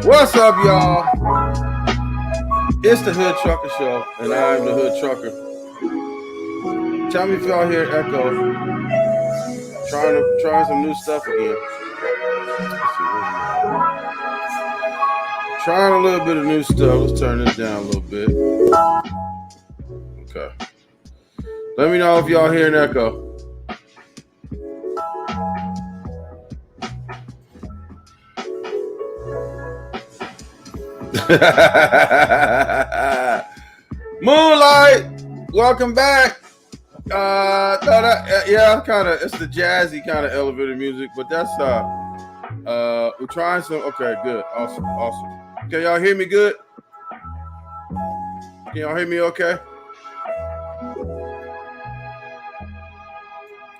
What's up, y'all? It's the Hood Trucker Show, and I'm the Hood Trucker. Tell me if y'all hear echo. Trying some new stuff again. Trying a little bit of new stuff. Let's turn this down a little bit. Okay. Let me know if y'all hear an echo. Moonlight, welcome back. It's the jazzy kind of elevator music, but that's we're trying some. Okay, good, awesome. Can y'all hear me good? Can y'all hear me okay?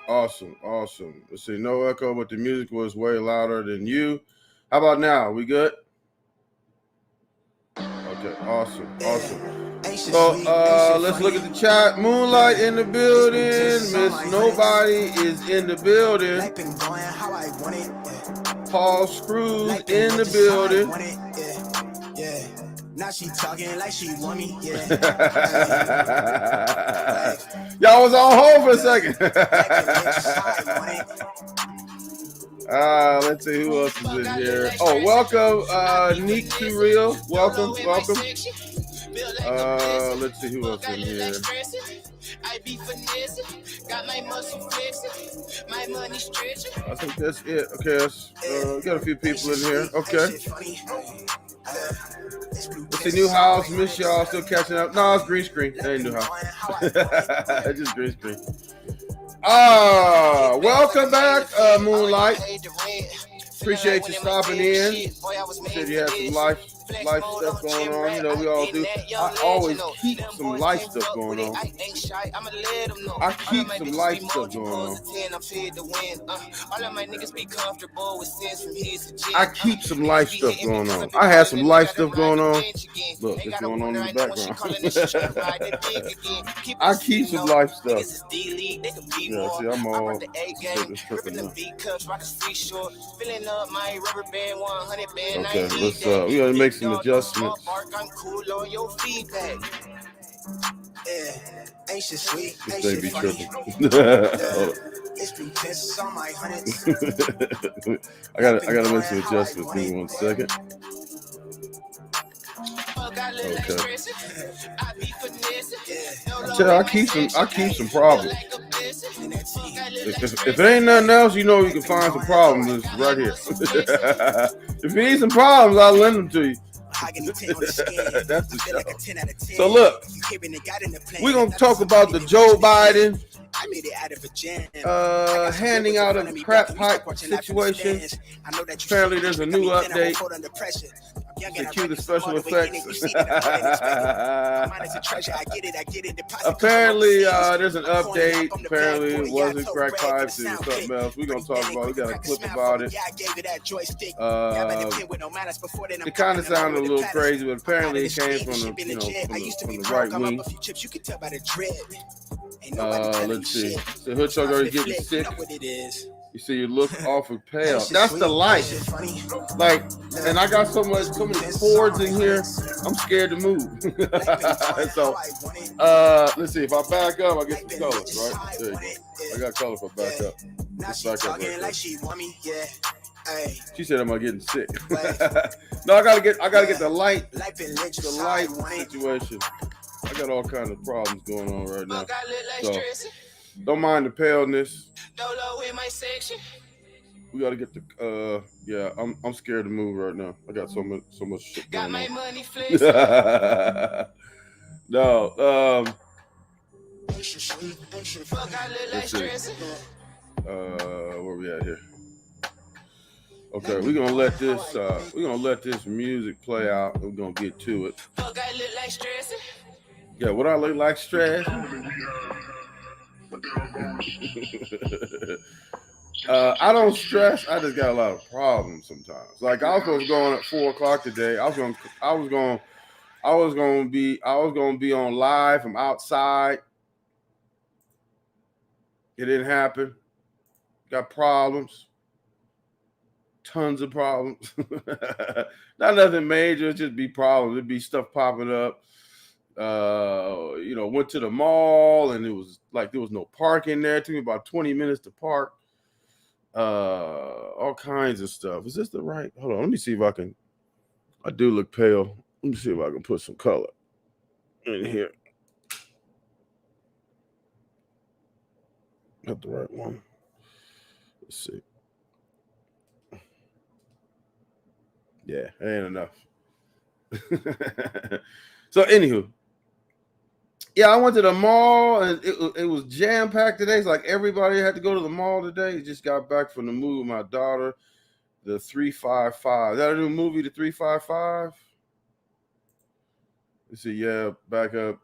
Awesome. Let's see, no echo, but the music was way louder than you. How about now? We good? Okay, awesome. So let's look at the chat. Moonlight in the building. Miss Nobody is in the building. Paul Screws in the building. Now she talking like she want me. Y'all was on hold for a second. Let's see who else is in here. Oh, welcome, Neek Too Real. Welcome. Let's see who else in here. I think that's it. Okay, got a few people in here. Okay. Let's see, new house. Miss y'all. Still catching up. No, it's green screen. That ain't new house. It's just green screen. Welcome back, Moonlight. Appreciate you stopping in. Said you had some life stuff going on. You know, we all do. I always keep some life stuff going on. I keep some life stuff going on. I keep some life stuff going on. I had some life stuff going on. Look, it's going on in the background. I keep some life stuff. Yeah, see, I'm all tripping now. Okay, let's we gotta make some adjustments. This thing be tripping. I gotta make some adjustments. Give me 1 second. Okay. I keep some problems. If it ain't nothing else, you know you can find some problems. It's right here. If you need some problems, I'll lend them to you. That's the show. So look, we're gonna talk about the Joe Biden handing out a crack pipe situation. Apparently, there's a new update. To cue the special effects. Apparently, there's an update. Apparently, it wasn't crack pipes. It was something else. We're gonna talk about it. We got a clip about it. It kind of sounded a little crazy, but apparently it came from the right wing. Let's see. The Hood Trucker already getting sick. You see, you look awful pale. That's the light. Like, and I got so many cords in here, I'm scared to move. So, let's see. If I back up, I get the colors, right? There you go. I got color if I back up. Just back up right there. She said, "Am I getting sick?" No, I gotta get the light situation. I got all kinds of problems going on right now. So, don't mind the paleness. We gotta get the yeah. I'm scared to move right now. I got so much shit going on. Got my money flex. No, let's see. Where we at here? Okay, we're gonna let this music play out. We're gonna get to it. Yeah, what I look like stress. I don't stress. I just got a lot of problems sometimes. Like I was supposed to go on at 4 o'clock today. I was gonna be on live from outside. It didn't happen. Got problems. Tons of problems. Not nothing major. It'd just be problems. It'd be stuff popping up. Went to the mall and it was like there was no parking there. It took me about 20 minutes to park. All kinds of stuff. Is this the right? Hold on. Let me see if I can. I do look pale. Let me see if I can put some color in here. Not the right one. Let's see. Yeah, it ain't enough. So, anywho, yeah, I went to the mall and it was jam packed today. It's like everybody had to go to the mall today. Just got back from the movie with my daughter, the 355. Is that a new movie, the 355? Let's see. Yeah, back up.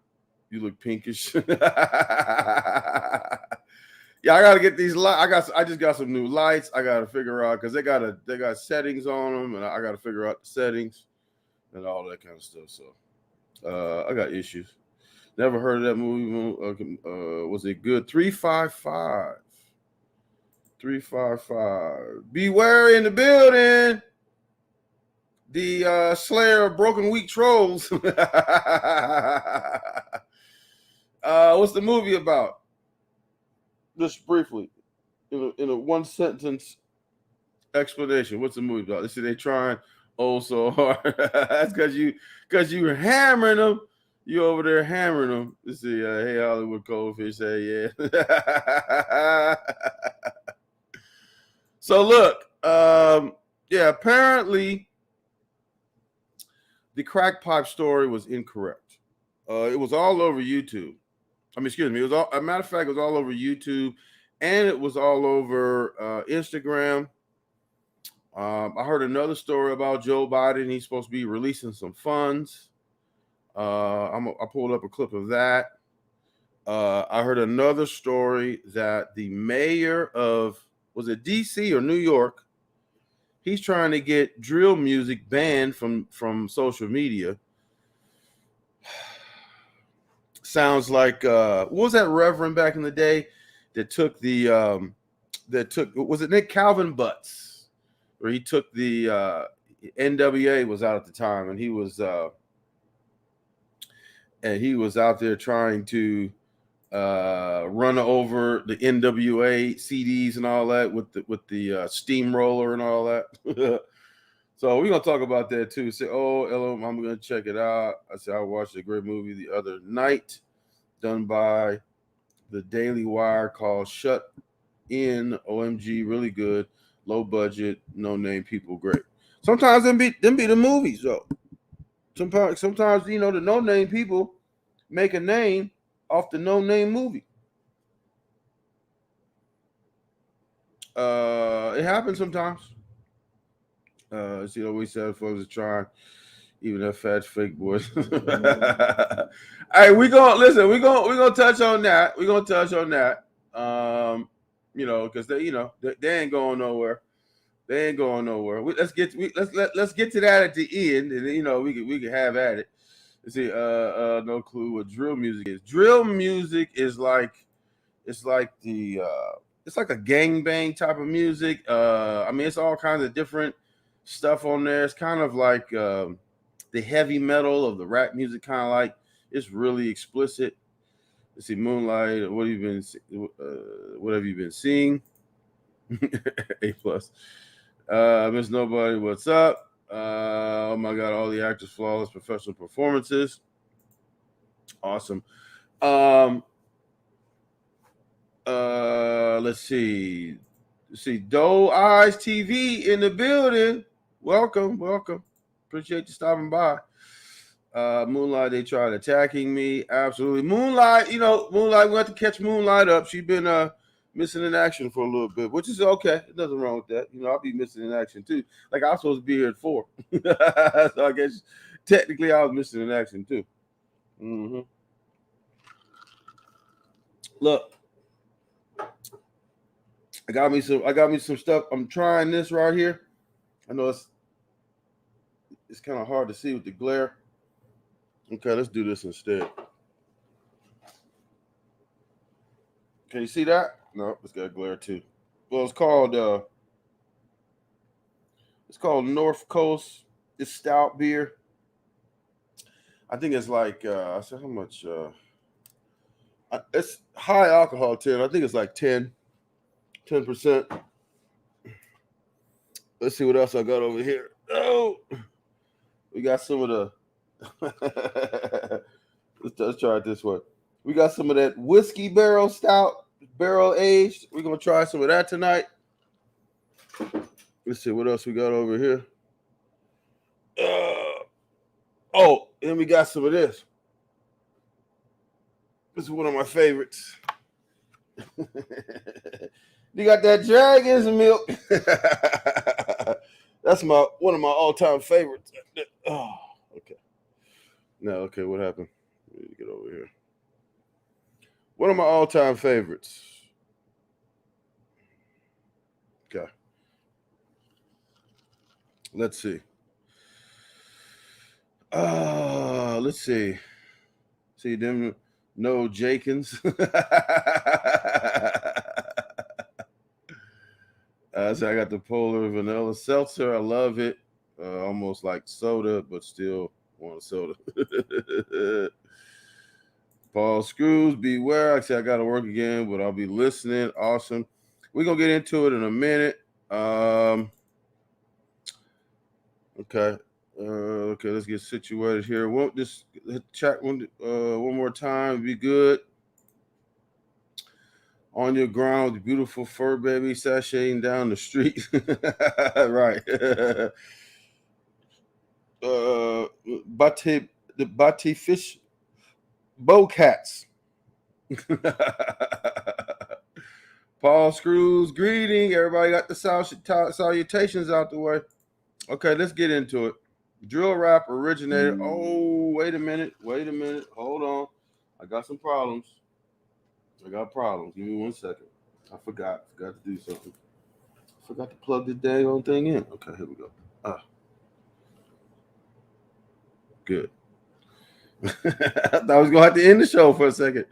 You look pinkish. Yeah, I gotta get these lights. I just got some new lights. I gotta figure out because they got settings on them, and I gotta figure out the settings and all that kind of stuff. So, I got issues. Never heard of that movie. Was it good? 355. 355. Beware in the building. The Slayer of Broken Week Trolls. What's the movie about? Just briefly, in a one sentence explanation. What's the movie about? They say they trying so hard. That's because you hammering them. You over there hammering them. You see, hey Hollywood Goldfish, hey yeah. So look, yeah, apparently the Crakk Pipe story was incorrect. It was all over YouTube. I mean, excuse me. It was all. As a matter of fact, it was all over YouTube, and it was all over Instagram. I heard another story about Joe Biden. He's supposed to be releasing some funds. I pulled up a clip of that. I heard another story that the mayor of, was it DC or New York? He's trying to get drill music banned from social media. Sounds like what was that reverend back in the day that took was it Nick Calvin Butts, where he took the NWA was out at the time, and he was out there trying to run over the NWA CDs and all that with the steamroller and all that. So we're gonna talk about that too. Say, oh, hello, I'm gonna check it out. I said I watched a great movie the other night, done by the Daily Wire, called "Shut In." OMG, really good, low budget, no name people, great. Sometimes them be the movies though. Sometimes the no name people make a name off the no name movie. It happens sometimes. We said folks are trying, even that fat fake boys. All right, we're gonna touch on that. We're gonna touch on that. Because they ain't going nowhere. They ain't going nowhere. Let's get to that at the end, and we can have at it. Let's see, no clue what drill music is. Drill music is like it's like a gangbang type of music. I mean, it's all kinds of different stuff on there. It's kind of like the heavy metal of the rap music, kind of like it's really explicit. Let's see, Moonlight. What have you been seeing? A plus. Miss Nobody, what's up? Oh my God, all the actors, flawless professional performances. Awesome. Let's see. See, Doe Eyes TV in the building. Welcome. Appreciate you stopping by. Moonlight, they tried attacking me. Absolutely. Moonlight, Moonlight, we have to catch Moonlight up. She's been missing in action for a little bit, which is okay. There's nothing wrong with that. I'll be missing in action too. Like I was supposed to be here at 4. So I guess technically I was missing in action too. Mm-hmm. Look. I got me some stuff. I'm trying this right here. I know it's kind of hard to see with the glare. Okay, let's do this instead. Can you see that? No, it's got glare too. Well, it's called North Coast. It's stout beer. I think it's like I said how much it's high alcohol 10. I think it's like 10%. Let's see what else I got over here. Oh, we got some of the let's try it this way. We got some of that whiskey barrel stout, barrel aged. We're gonna try some of that tonight. Let's see what else we got over here. And we got some of this. This is one of my favorites. You got that dragon's milk. That's one of my all-time favorites. Oh, okay. No, okay, what happened? Let me get over here. One of my all-time favorites. Okay. Let's see. Let's see. See them. No Jenkins. So I got the Polar Vanilla Seltzer. I love it. Almost like soda, but still want a soda. Paul Screws, beware. I said I got to work again, but I'll be listening. Awesome. We're going to get into it in a minute. Okay. Okay, let's get situated here. Won't this chat one more time? Be good. On your ground, the beautiful fur baby sashaying down the street. Right. The Bati fish bowcats. Paul Screws, greeting. Everybody got the salutations out the way. Okay, let's get into it. Drill rap originated. Oh, wait a minute. Hold on. I got some problems. I got problems. Give me 1 second. I forgot to do something. I forgot to plug the daggone thing in. Okay, here we go. Good. I thought I was going to have to end the show for a second.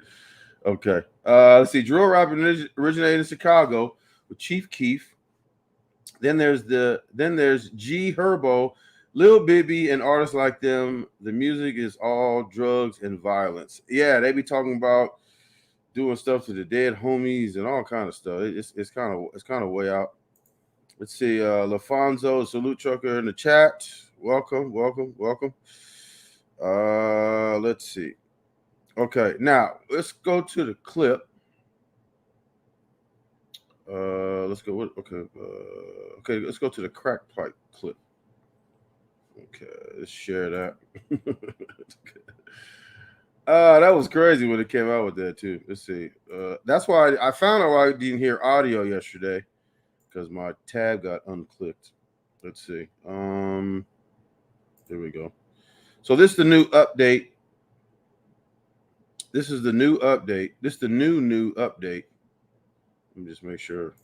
Okay. Let's see. Drill rap originated in Chicago with Chief Keef. Then there's G Herbo, Lil Bibby, and artists like them. The music is all drugs and violence. Yeah, they be talking about doing stuff to the dead homies and all kind of stuff. It's kind of way out. Let's see. LaFonso, Salute Trucker in the chat. Welcome. Let's see. Okay, now let's go to the clip. Let's go. Okay, let's go to the Crakk Pipe clip. Okay, let's share that. That was crazy when it came out with that too. Let's see. That's why I found out why I didn't hear audio yesterday, because my tab got unclicked. Let's see. There we go. So this is the new update. This is the new update. This is the new update. Let me just make sure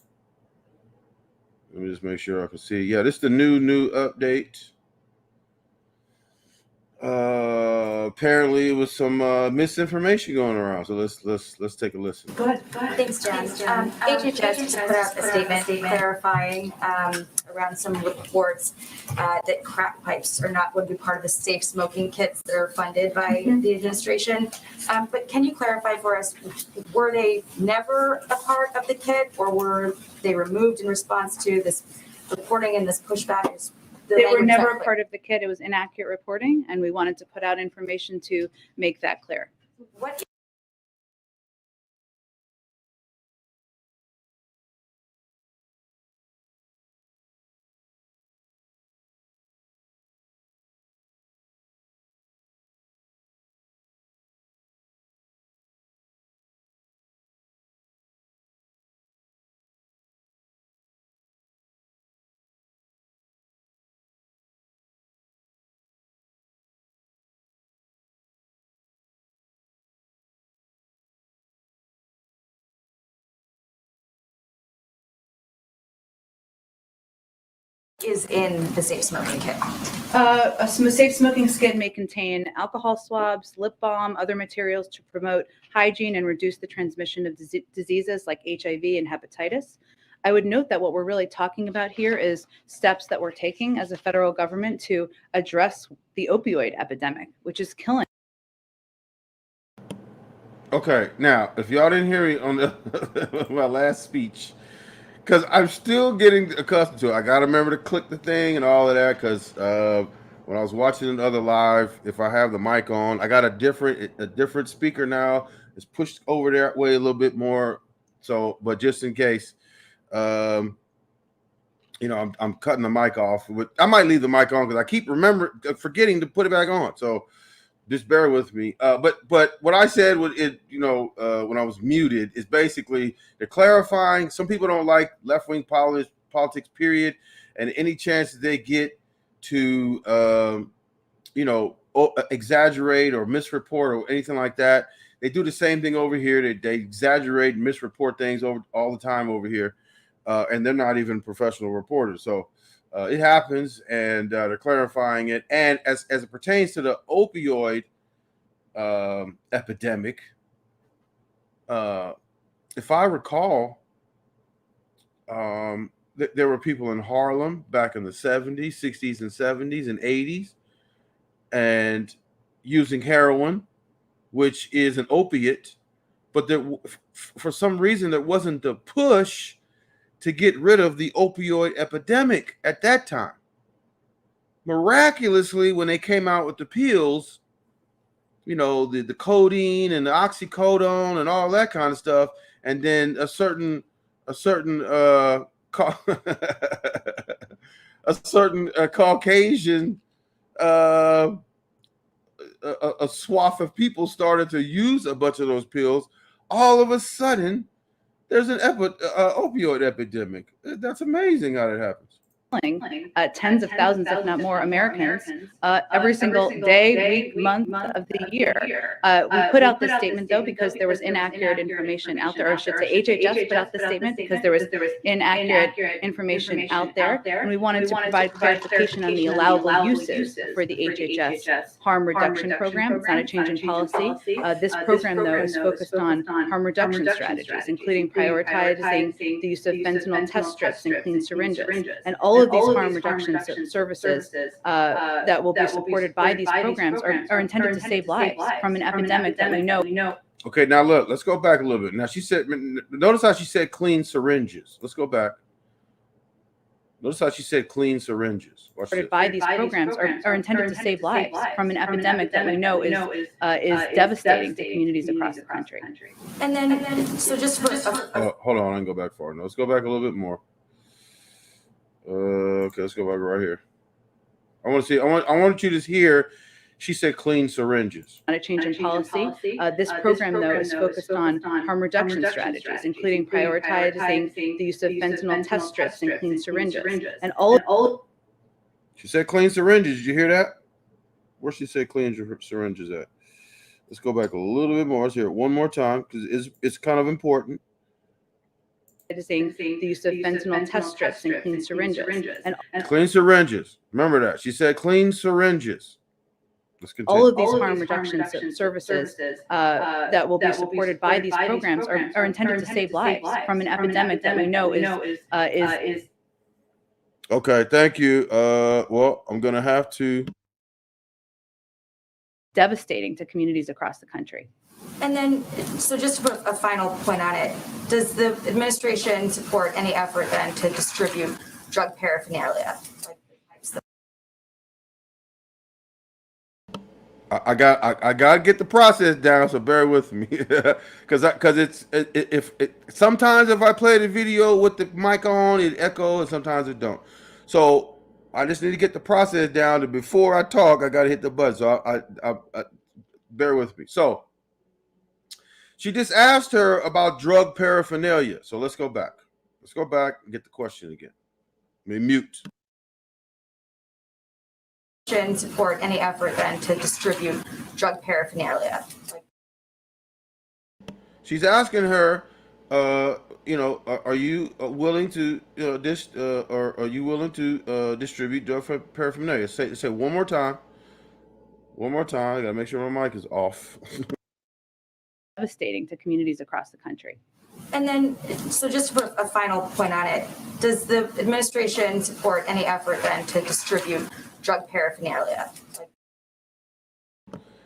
I can see. Yeah, this is the new update. Apparently it was some misinformation going around. So let's take a listen. Go ahead. Thanks, Jen. HHS just put out a statement clarifying around some reports that crack pipes are not going to be part of the safe smoking kits that are funded by the administration. But can you clarify for us, were they never a part of the kit, or were they removed in response to this reporting and this pushback? They were never a part of the kit. It was inaccurate reporting, and we wanted to put out information to make that clear. What is in the safe smoking kit? A safe smoking kit may contain alcohol swabs, lip balm, other materials to promote hygiene and reduce the transmission of diseases like HIV and hepatitis. I would note that what we're really talking about here is steps that we're taking as a federal government to address the opioid epidemic, which is killing. Okay, now, if y'all didn't hear me on my last speech, because I'm still getting accustomed to it. I got to remember to click the thing and all of that, because when I was watching another live, if I have the mic on, I got a different speaker now. It's pushed over that way a little bit more. So, but just in case, I'm cutting the mic off. I might leave the mic on because I keep forgetting to put it back on. So just bear with me. But what I said when I was muted is basically they're clarifying. Some people don't like left-wing politics, period. And any chance that they get to, exaggerate or misreport or anything like that, they do the same thing over here. They exaggerate and misreport things all the time over here. And they're not even professional reporters. So it happens, and they're clarifying it. And as it pertains to the opioid epidemic, if I recall, there were people in Harlem back in the 70s, 60s, and 70s and 80s, and using heroin, which is an opiate, but for some reason there wasn't the push to get rid of the opioid epidemic at that time. Miraculously, when they came out with the pills, the codeine and the oxycodone and all that kind of stuff, and then a certain Caucasian a swath of people started to use a bunch of those pills. All of a sudden, there's an opioid epidemic. That's amazing how that happens. Tens of thousands, if not more, Americans every single day, week, month of the year. We put out this statement, though, because there was inaccurate information out there, or I should say HHS put out the statement because there was inaccurate information out there, and we wanted to provide clarification on the allowable uses for the HHS harm reduction program. It's not a change in policy. This program, though, is focused on harm reduction strategies, including prioritizing the use of fentanyl test strips and clean syringes, and all of these harm reduction services that will be supported by these programs are intended to save lives from an epidemic that we know. Okay, now look, let's go back a little bit. Now notice how she said clean syringes. Let's go back. Notice how she said clean syringes. Supported by these programs are intended to save lives from an epidemic that we know is devastating to communities across the country. And then, so just for hold on, I can go back far. No, let's go back a little bit more. Okay, let's go back right here. I want you to hear. She said clean syringes. Not a change in policy. This program, though, is focused on harm reduction strategies, including prioritizing the use of fentanyl test strips and clean syringes, and all. She said clean syringes. Did you hear that? Where she said clean syringes at? Let's go back a little bit more. Let's hear it one more time because it's kind of important. The use of fentanyl test strips and clean syringes. And clean syringes. Remember that. She said clean syringes. Let's continue. All of these harm reduction services that will be supported by these programs are intended to save lives from an epidemic that we know is. Okay, thank you. Well, I'm going to have to. Devastating to communities across the country. And then, so just to put a final point on it, does the administration support any effort then to distribute drug paraphernalia? I got to get the process down, so bear with me, because sometimes if I play the video with the mic on, it echoes, and sometimes it don't. So I just need to get the process down. And before I talk, I got to hit the button. So I bear with me. So she just asked her about drug paraphernalia. So let's go back. Let's go back and get the question again. Let me mute. Support any effort then to distribute drug paraphernalia? She's asking her are you willing to or are you willing to distribute drug paraphernalia? Say one more time. One more time. I gotta make sure my mic is off. Devastating to communities across the country. And then, so just to put a final point on it, does the administration support any effort then to distribute drug paraphernalia?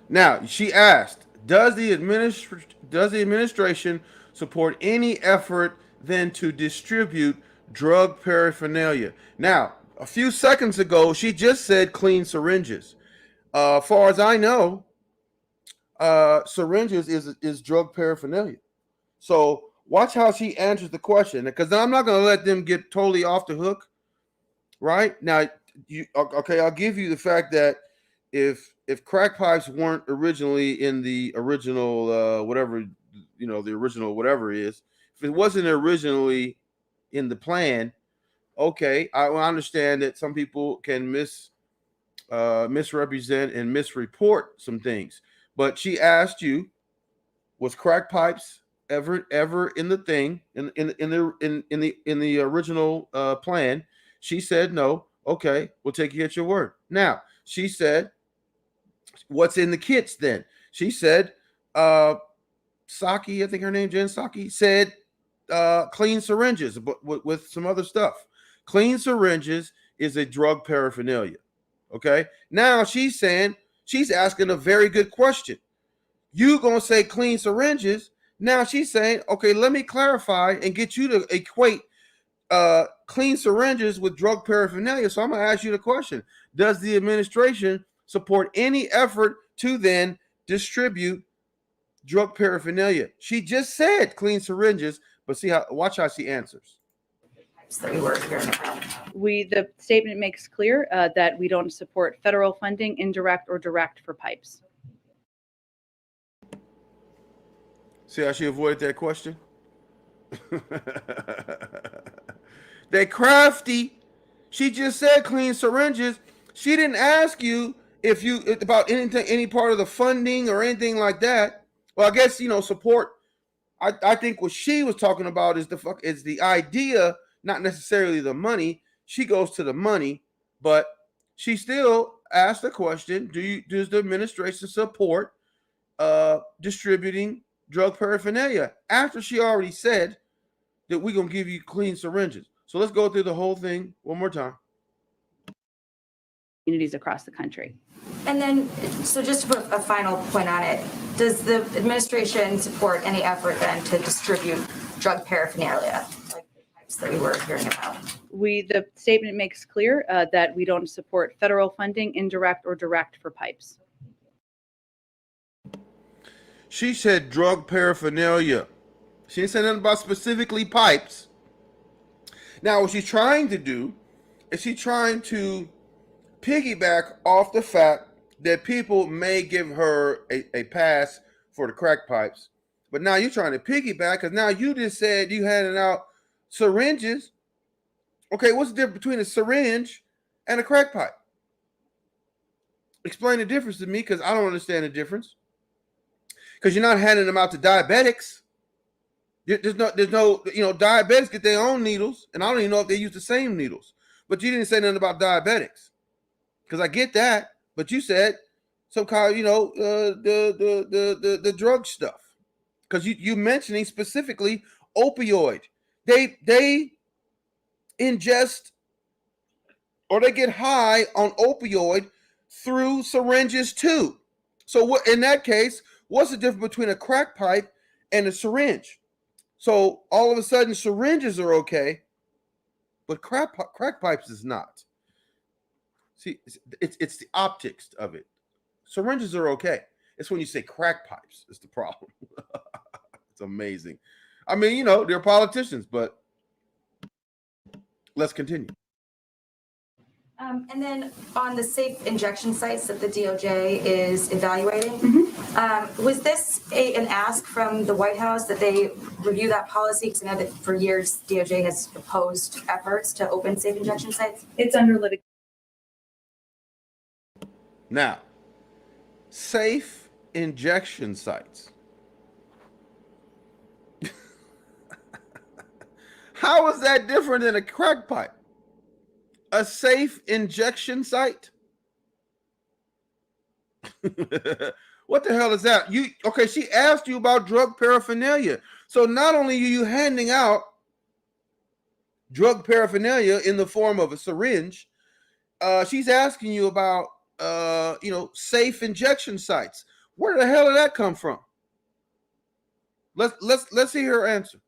Now, she asked, does the administration support any effort then to distribute drug paraphernalia? Now, a few seconds ago, she just said clean syringes. Far as I know, syringes is drug paraphernalia. So watch how she answers the question, because I'm not going to let them get totally off the hook. Right now, I'll give you the fact that if Crakk Pipes weren't originally in the original whatever, the original whatever it is, if it wasn't originally in the plan, okay, I understand that some people can misrepresent and misreport some things. But she asked you, was Crakk Pipes ever in the thing in the original plan? She said no. Okay, we'll take you at your word. Now, she said, what's in the kits then? She said, Saki, I think her name, Jen Saki, said clean syringes, but with some other stuff. Clean syringes is a drug paraphernalia. Okay. Now she's asking a very good question. You gonna say clean syringes? Now she's saying, okay, let me clarify and get you to equate clean syringes with drug paraphernalia. So I'm gonna ask you the question: does the administration support any effort to then distribute drug paraphernalia? She just said clean syringes, but watch how she answers. That we were hearing about. The statement makes clear that we don't support federal funding, indirect or direct, for pipes. See how she avoided that question? They crafty. She just said clean syringes. She didn't ask you about anything, any part of the funding or anything like that. Well, I guess support. I think what she was talking about is the idea, not necessarily the money. She goes to the money, but she still asked the question: does the administration support distributing drug paraphernalia? After she already said that we're gonna give you clean syringes. So let's go through the whole thing one more time. Communities across the country. And then, so just to put a final point on it, does the administration support any effort then to distribute drug paraphernalia, like the pipes that we were hearing about? The statement makes clear that we don't support federal funding, indirect or direct, for pipes. She said drug paraphernalia. She didn't say nothing about specifically pipes. Now, what she's trying to do is she's trying to piggyback off the fact that people may give her a pass for the crack pipes. But now you're trying to piggyback because now you just said you handed out syringes. Okay, what's the difference between a syringe and a crack pipe? Explain the difference to me, because I don't understand the difference. Because you're not handing them out to diabetics. There's no, diabetics get their own needles, and I don't even know if they use the same needles. But you didn't say nothing about diabetics, because I get that. But you said some kind of, the drug stuff, because you mentioning specifically opioid. They ingest or they get high on opioid through syringes too. So what in that case? What's the difference between a crack pipe and a syringe? So all of a sudden, syringes are okay, but crack pipes is not. See, it's the optics of it. Syringes are okay. It's when you say crack pipes is the problem. It's amazing. I mean, they're politicians, but let's continue. And then on the safe injection sites that the DOJ is evaluating, was this an ask from the White House that they review that policy? Because I know that for years DOJ has opposed efforts to open safe injection sites. It's under litigation. Now, safe injection sites. How is that different than a crack pipe? A safe injection site? What the hell is that? Okay, she asked you about drug paraphernalia. So not only are you handing out drug paraphernalia in the form of a syringe, she's asking you about safe injection sites. Where the hell did that come from? Let's hear her answer.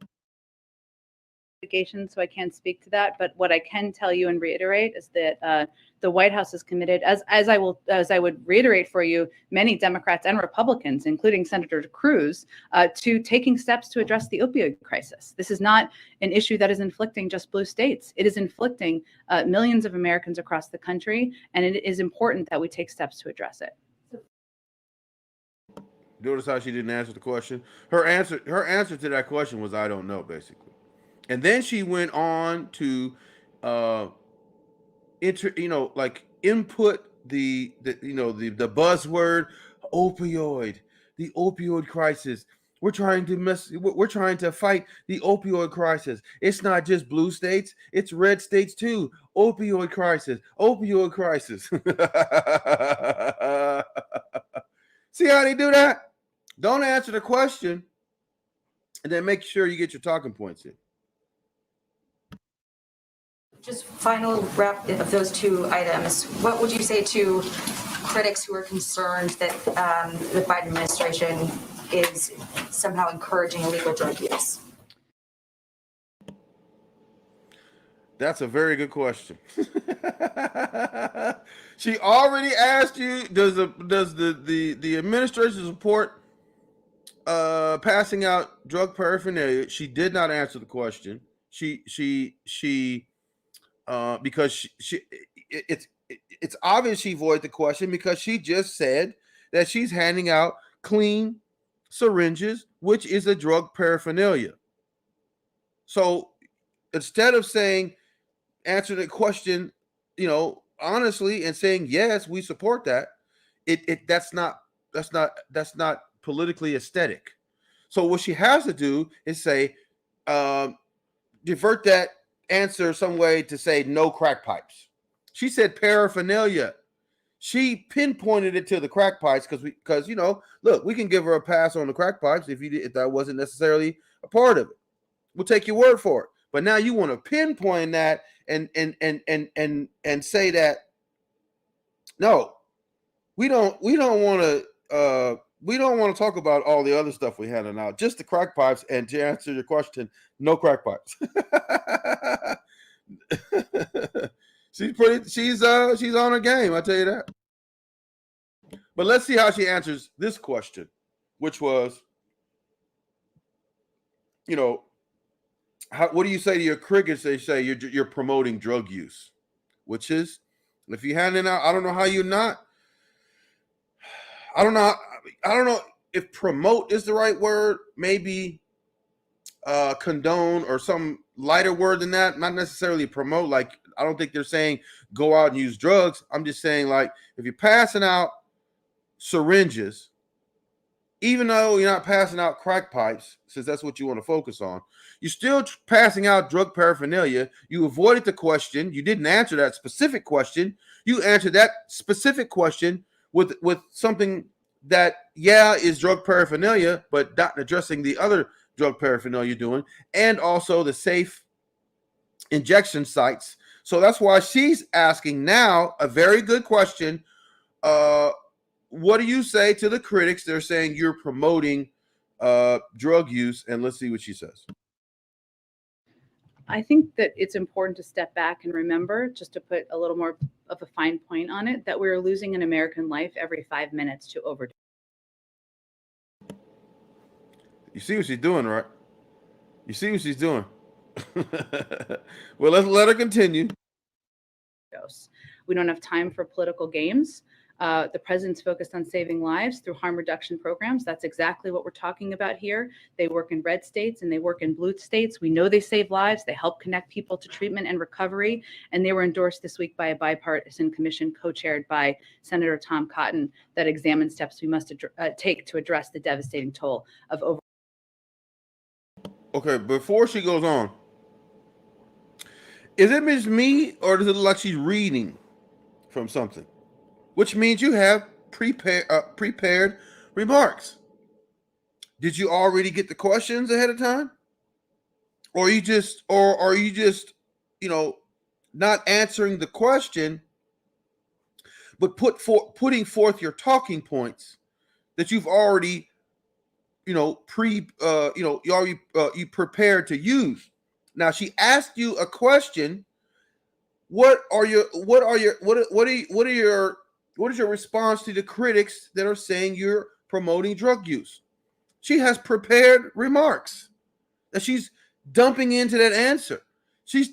So I can't speak to that. But what I can tell you and reiterate is that the White House is committed, as I would reiterate for you, many Democrats and Republicans, including Senator Cruz, to taking steps to address the opioid crisis. This is not an issue that is inflicting just blue states. It is inflicting millions of Americans across the country, and it is important that we take steps to address it. Notice how she didn't answer the question. Her answer to that question was, I don't know, basically. And then she went on to input the buzzword opioid, the opioid crisis. We're trying to fight the opioid crisis. It's not just blue states, it's red states too. Opioid crisis. See how they do that? Don't answer the question and then make sure you get your talking points in. Just final wrap of those two items. What would you say to critics who are concerned that the Biden administration is somehow encouraging illegal drug use? That's a very good question. She already asked you, does the administration support passing out drug paraphernalia? She did not answer the question. Because it's obvious she avoided the question because she just said that she's handing out clean syringes, which is a drug paraphernalia. So instead of saying, answer the question, honestly, and saying, yes, we support that, that's not politically aesthetic. So what she has to do is say, divert that answer some way to say no crack pipes. She said paraphernalia. She pinpointed it to the crack pipes because look, we can give her a pass on the crack pipes if that wasn't necessarily a part of it. We'll take your word for it. But now you want to pinpoint that and say that no, we don't want to talk about all the other stuff we handed out, just the crack pipes. And to answer your question, no crack pipes. She's on her game, I tell you that. But let's see how she answers this question, which was, what do you say to your critics? They say you're promoting drug use, which is, if you're handing out, I don't know if promote is the right word. Maybe condone or some lighter word than that. Not necessarily promote. Like, I don't think they're saying go out and use drugs. I'm just saying, like, if you're passing out syringes, even though you're not passing out crack pipes, since that's what you want to focus on, you're still passing out drug paraphernalia. You avoided the question. You didn't answer that specific question. You answered that specific question with something that, is drug paraphernalia, but not addressing the other drug paraphernalia you're doing, and also the safe injection sites. So that's why she's asking now a very good question. What do you say to the critics? They're saying you're promoting drug use, and let's see what she says. I think that it's important to step back and remember, just to put a little more of a fine point on it, that we're losing an American life every 5 minutes to overdose. You see what she's doing, right? You see what she's doing. Well, let's let her continue. We don't have time for political games. The president's focused on saving lives through harm reduction programs. That's exactly what we're talking about here. They work in red states and they work in blue states. We know they save lives. They help connect people to treatment and recovery. And they were endorsed this week by a bipartisan commission co-chaired by Senator Tom Cotton that examines steps we must take to address the devastating toll of over. Okay, before she goes on, Is it just me, or does it look like she's reading from something? Which means you have prepared remarks. Did you already get the questions ahead of time? Or are you just, not answering the question, but putting forth your talking points that you've already, you prepared to use. Now she asked you a question. What is your response to the critics that are saying you're promoting drug use? She has prepared remarks that she's dumping into that answer.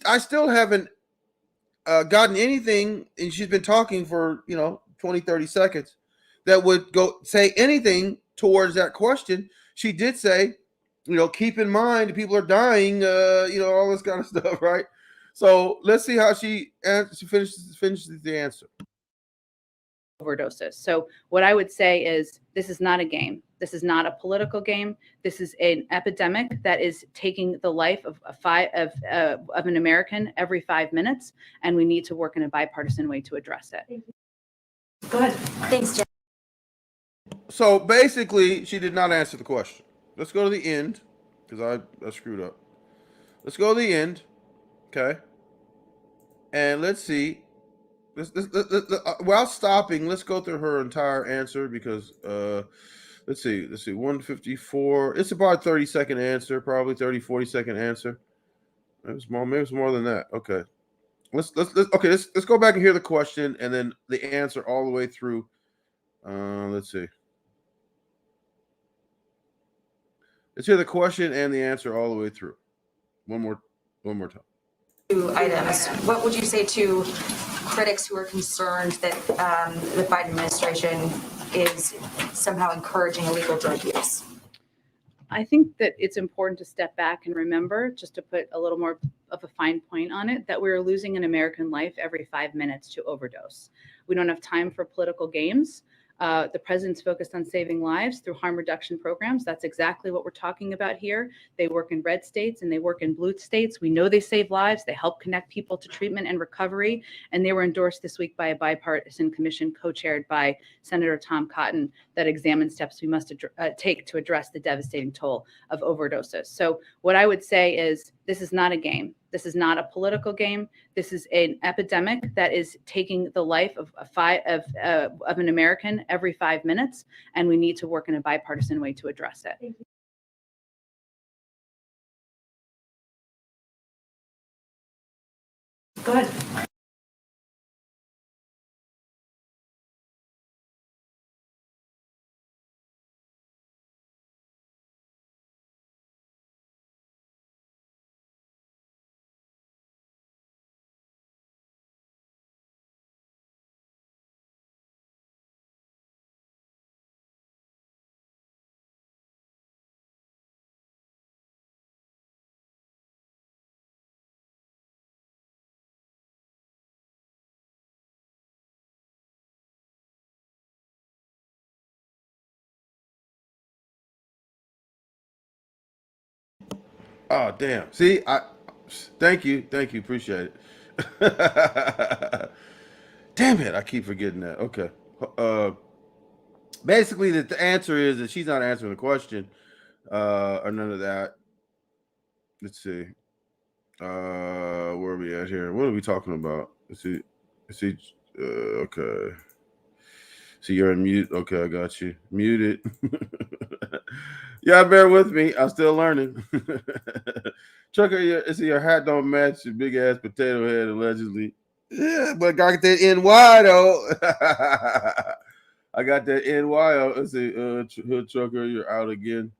I still haven't gotten anything, and she's been talking for 20, 30 seconds that would go say anything towards that question. She did say, keep in mind people are dying, all this kind of stuff, right? So let's see how she finishes the answer. Overdoses. So what I would say is this is not a game. This is not a political game. This is an epidemic that is taking the life of an American every 5 minutes, and we need to work in a bipartisan way to address it. Go ahead. Thanks, Jen. So basically, she did not answer the question. Let's go to the end, because I screwed up. Let's go to the end, okay? And let's see. While stopping, let's go through her entire answer, because let's see 154. It's about a 30-second answer, probably 30-40-second answer. Maybe it's more than that. Okay. Let's go back and hear the question and then the answer all the way through. Let's see. Let's hear the question and the answer all the way through. One more time. 2 items. What would you say to critics who are concerned that the Biden administration is somehow encouraging illegal drug use? I think that it's important to step back and remember, just to put a little more of a fine point on it, that we're losing an American life every 5 minutes to overdose. We don't have time for political games. The president's focused on saving lives through harm reduction programs. That's exactly what we're talking about here. They work in red states and they work in blue states. We know they save lives. They help connect people to treatment and recovery. And they were endorsed this week by a bipartisan commission co-chaired by Senator Tom Cotton that examines steps we must take to address the devastating toll of overdoses. So what I would say is this is not a game. This is not a political game. This is an epidemic that is taking the life of an American every 5 minutes, and we need to work in a bipartisan way to address it. Go ahead. Oh, damn. See, thank you. Appreciate it. Damn it. I keep forgetting that. Okay. Basically, the answer is that she's not answering the question, or none of that. Let's see. Where are we at here? What are we talking about? Let's see. Okay. So you're on mute. Okay, I got you. Muted. Yeah, bear with me. I'm still learning. Trucker, your hat don't match your big ass potato head, allegedly. Yeah, but I got that NY though. I got that NY. Let's see, Hood Trucker, you're out again.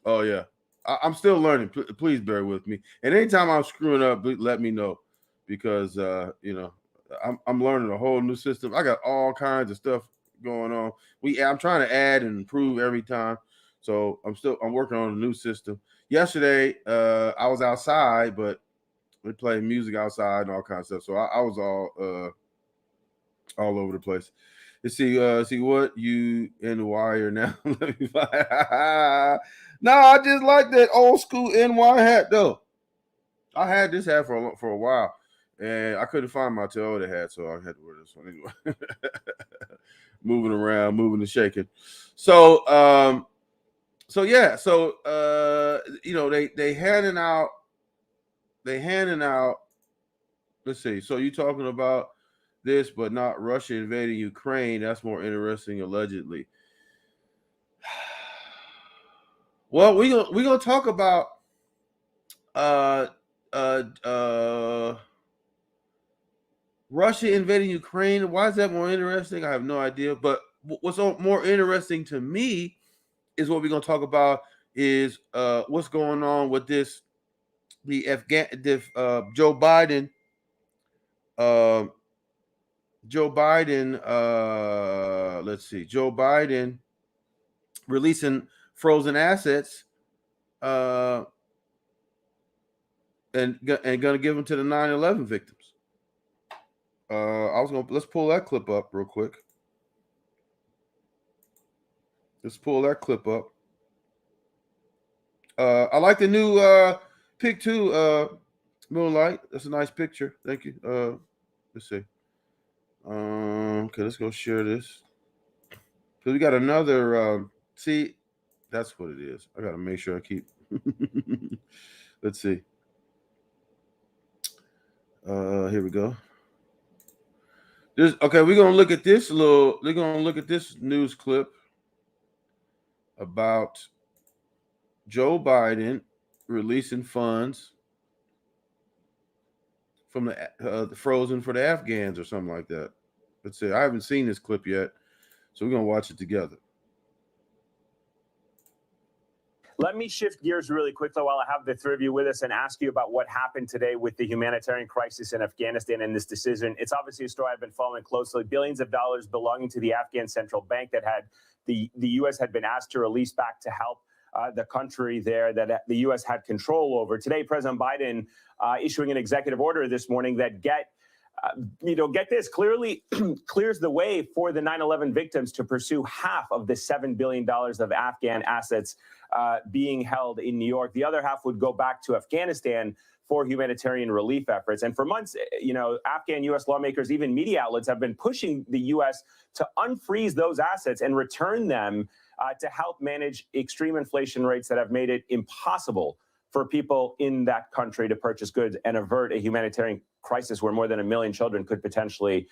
Oh yeah, I'm still learning. Please bear with me. And anytime I'm screwing up, let me know, because I'm learning a whole new system. I got all kinds of stuff going on. I'm trying to add and improve every time. So I'm working on a new system. Yesterday, I was outside, but we played music outside and all kinds of stuff. So I was all over the place. Let's see what you in the wire now. Let me find. No, I just like that old school NY hat though. I had this hat for a while, and I couldn't find my Toyota hat, so I had to wear this one anyway. Moving around, moving and shaking. So, you know, they handing out. Let's see. So you talking about this, but not Russia invading Ukraine? That's more interesting, allegedly. Well, we gonna talk about Russia invading Ukraine. Why is that more interesting? I have no idea. But what's more interesting to me is what we're gonna talk about is what's going on with this Joe Biden. Let's see. Joe Biden releasing frozen assets and gonna give them to the 9/11 victims. Let's pull that clip up real quick. Let's pull that clip up. I like the new pic too, Moonlight. That's a nice picture. Thank you. Let's see. Okay, let's go share this. So we got another. See, that's what it is. I gotta make sure I keep. Let's see. Here we go. Okay, we're gonna look at this news clip about Joe Biden releasing funds from the frozen for the Afghans or something like that. Let's see. I haven't seen this clip yet, so we're gonna watch it together. Let me shift gears really quickly while I have the three of you with us and ask you about what happened today with the humanitarian crisis in Afghanistan and this decision. It's obviously a story I've been following closely. Billions of dollars belonging to the Afghan central bank that had the U.S. had been asked to release back to help the country there that the U.S. had control over. Today, President Biden issuing an executive order this morning that get this, clearly clears the way for the 9/11 victims to pursue half of the $7 billion of Afghan assets being held in New York. The other half would go back to Afghanistan for humanitarian relief efforts. And for months, Afghan U.S. lawmakers, even media outlets, have been pushing the U.S. to unfreeze those assets and return them to help manage extreme inflation rates that have made it impossible for people in that country to purchase goods and avert a humanitarian crisis where more than 1 million children could potentially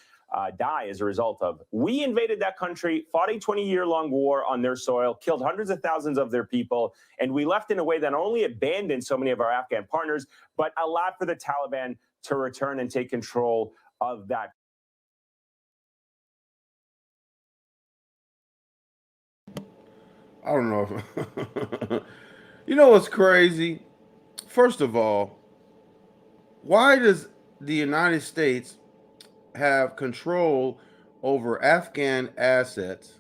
die as a result of. We invaded that country, fought a 20-year-long war on their soil, killed hundreds of thousands of their people, and we left in a way that not only abandoned so many of our Afghan partners, but allowed for the Taliban to return and take control of that. I don't know if you know what's crazy? First of all, why does the United States have control over Afghan assets?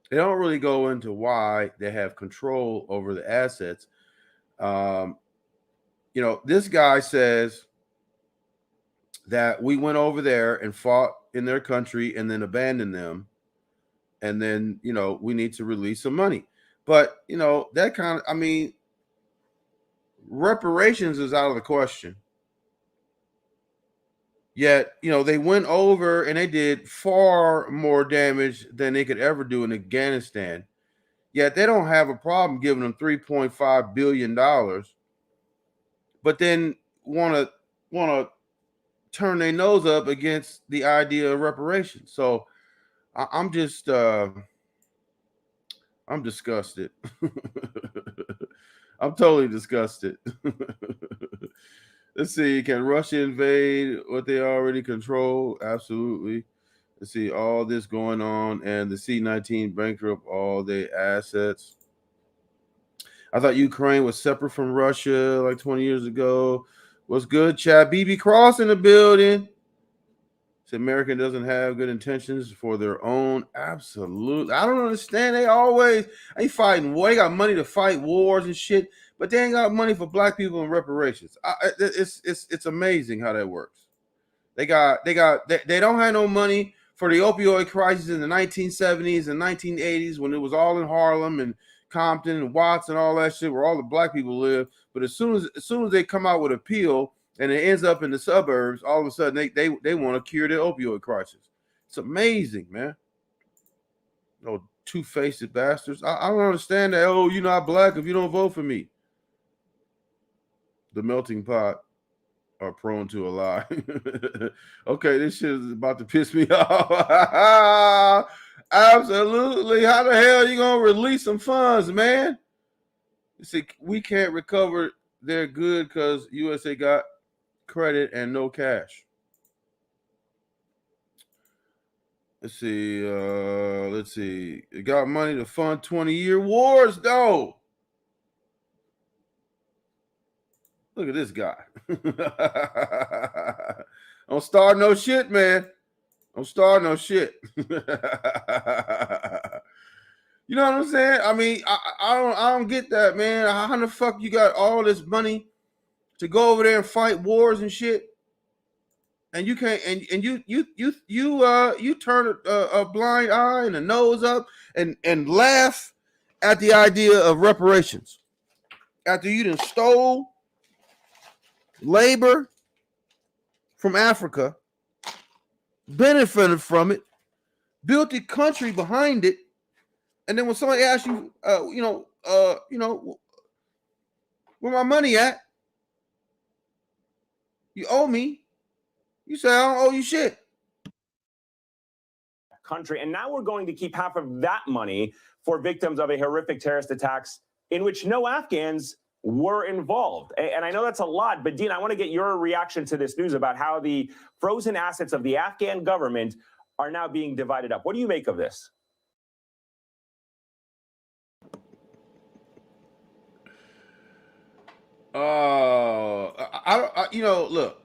They don't really go into why they have control over the assets. This guy says that we went over there and fought in their country and then abandoned them. And then, we need to release some money. But, that kind of, reparations is out of the question. Yet, they went over and they did far more damage than they could ever do in Afghanistan. Yet they don't have a problem giving them $3.5 billion, but then want to turn their nose up against the idea of reparations. So I'm just I'm disgusted. I'm totally disgusted. Let's see. Can Russia invade what they already control? Absolutely. Let's see. All this going on, and the C-19 bankrupt all their assets. I thought Ukraine was separate from Russia like 20 years ago. What's good, Chad? BB Cross in the building. Said America doesn't have good intentions for their own. Absolutely. I don't understand. They fighting war. They got money to fight wars and shit, but they ain't got money for black people and reparations. It's amazing how that works. They don't have no money for the opioid crisis in the 1970s and 1980s when it was all in Harlem and Compton and Watts and all that shit where all the black people live. But as soon as they come out with a pill and it ends up in the suburbs, all of a sudden they want to cure their opioid crisis. It's amazing, man. Oh, two-faced bastards. I don't understand that. Oh, you're not black if you don't vote for me. The melting pot are prone to a lie. Okay, this shit is about to piss me off. Absolutely. How the hell are you going to release some funds, man? You see, we can't recover their good because USA got credit and no cash. Let's see. It got money to fund 20-year wars, though. Look at this guy. Don't start no shit, man. Don't start no shit. You know what I'm saying? I mean, I don't get that, man. How the fuck you got all this money to go over there and fight wars and shit, and you can't, and you turn a blind eye and a nose up and laugh at the idea of reparations after you done stole labor from Africa, benefited from it, built the country behind it, and then when somebody asks you, where my money at? You owe me. You say I don't owe you shit. Country, and now we're going to keep half of that money for victims of a horrific terrorist attacks in which no Afghans were involved. And I know that's a lot, but Dean, I want to get your reaction to this news about how the frozen assets of the Afghan government are now being divided up. What do you make of this? Look.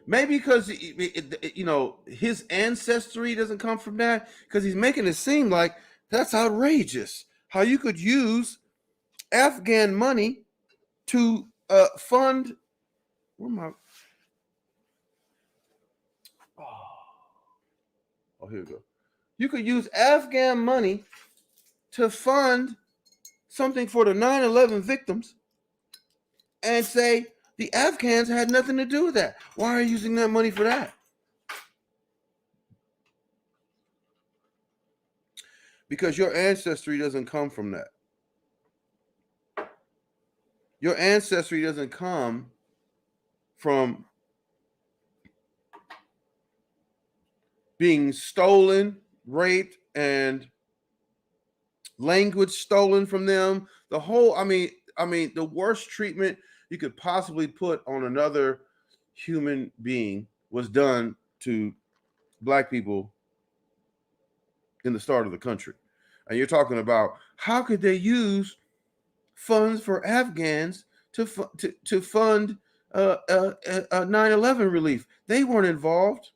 Maybe because his ancestry doesn't come from that, because he's making it seem like that's outrageous. How you could use Afghan money to fund. Where am I? Oh, here we go. You could use Afghan money to fund something for the 9/11 victims and say the Afghans had nothing to do with that. Why are you using that money for that? Because your ancestry doesn't come from that. Your ancestry doesn't come from being stolen, raped, and language stolen from them. The whole, I mean, the worst treatment you could possibly put on another human being was done to black people in the start of the country. And you're talking about how could they use funds for Afghans to fund 9/11 relief? They weren't involved.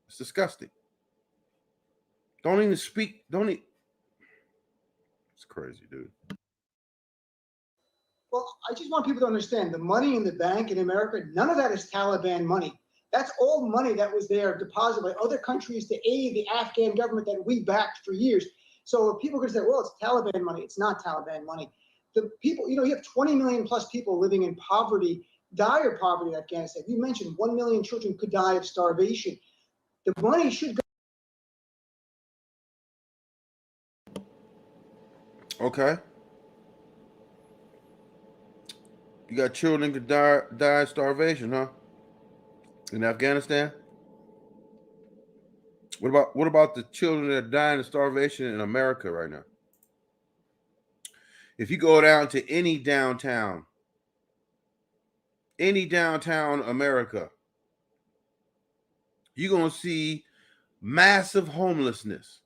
It's disgusting. Don't even speak. It's crazy, dude. Well, I just want people to understand the money in the bank in America, none of that is Taliban money. That's all money that was there deposited by other countries to aid the Afghan government that we backed for years. So people can say, well, it's Taliban money. It's not Taliban money. The people, you have 20 million plus people living in poverty, dire poverty in Afghanistan. You mentioned 1 million children could die of starvation. The money should go. Okay. You got children could die of starvation, huh? In Afghanistan? What about the children that are dying of starvation in America right now? If you go down to any downtown America, you're going to see massive homelessness.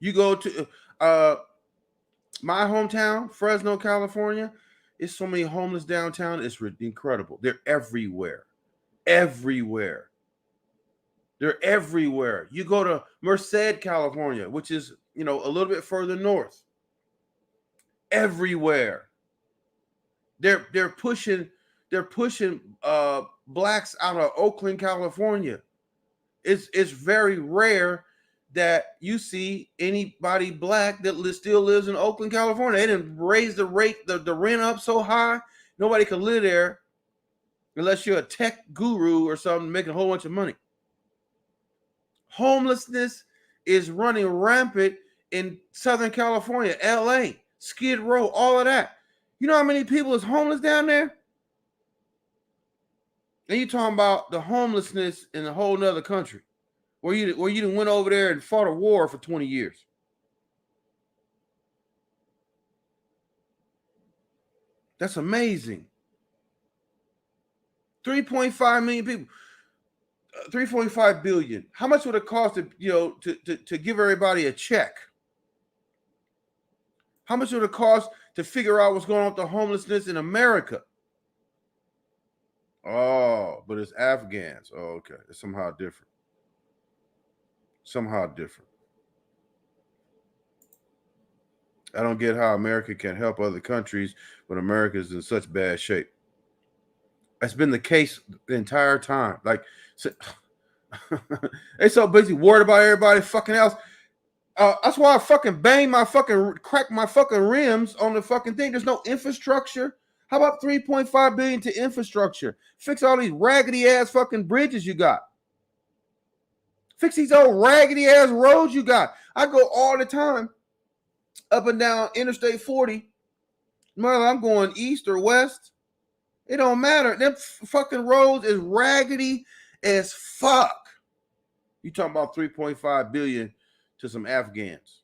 You go to my hometown, Fresno, California, it's so many homeless downtown. It's incredible. They're everywhere. Everywhere. They're everywhere. You go to Merced, California, which is, a little bit further north. Everywhere. They're pushing blacks out of Oakland, California. It's very rare that you see anybody black that still lives in Oakland, California. They didn't raise the rent up so high, nobody can live there unless you're a tech guru or something making a whole bunch of money. Homelessness is running rampant in Southern California, LA, Skid Row, all of that. You know how many people is homeless down there? And you talking about the homelessness in a whole nother country where you done went over there and fought a war for 20 years. That's amazing. 3.5 million people. 3.5 billion. How much would it cost to give everybody a check? How much would it cost to figure out what's going on with the homelessness in America? Oh, but it's Afghans. Oh, okay. It's somehow different. Somehow different. I don't get how America can help other countries when America is in such bad shape. That's been the case the entire time. Like, they so busy worried about everybody fucking else. That's why I fucking crack my fucking rims on the fucking thing. There's no infrastructure. How about 3.5 billion to infrastructure? Fix all these raggedy ass fucking bridges you got. Fix these old raggedy ass roads you got. I go all the time up and down Interstate 40. Whether I'm going east or west, it don't matter. Them fucking roads is raggedy as fuck. You talking about 3.5 billion to some Afghans.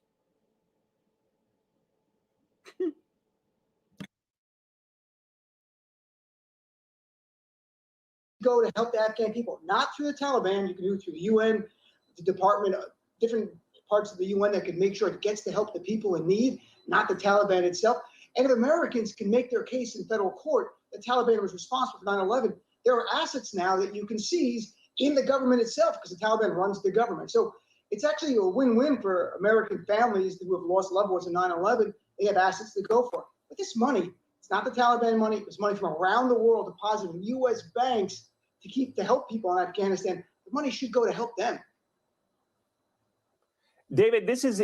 Go to help the Afghan people, not through the Taliban. You can do it through the UN, the department, different parts of the UN that can make sure it gets to help the people in need, not the Taliban itself. And if Americans can make their case in federal court, the Taliban was responsible for 9/11. There are assets now that you can seize in the government itself because the Taliban runs the government. So it's actually a win-win for American families who have lost loved ones in 9/11. They have assets to go for. But this money, it's not the Taliban money. It was money from around the world deposited in U.S. banks to help people in Afghanistan. The money should go to help them. David, this is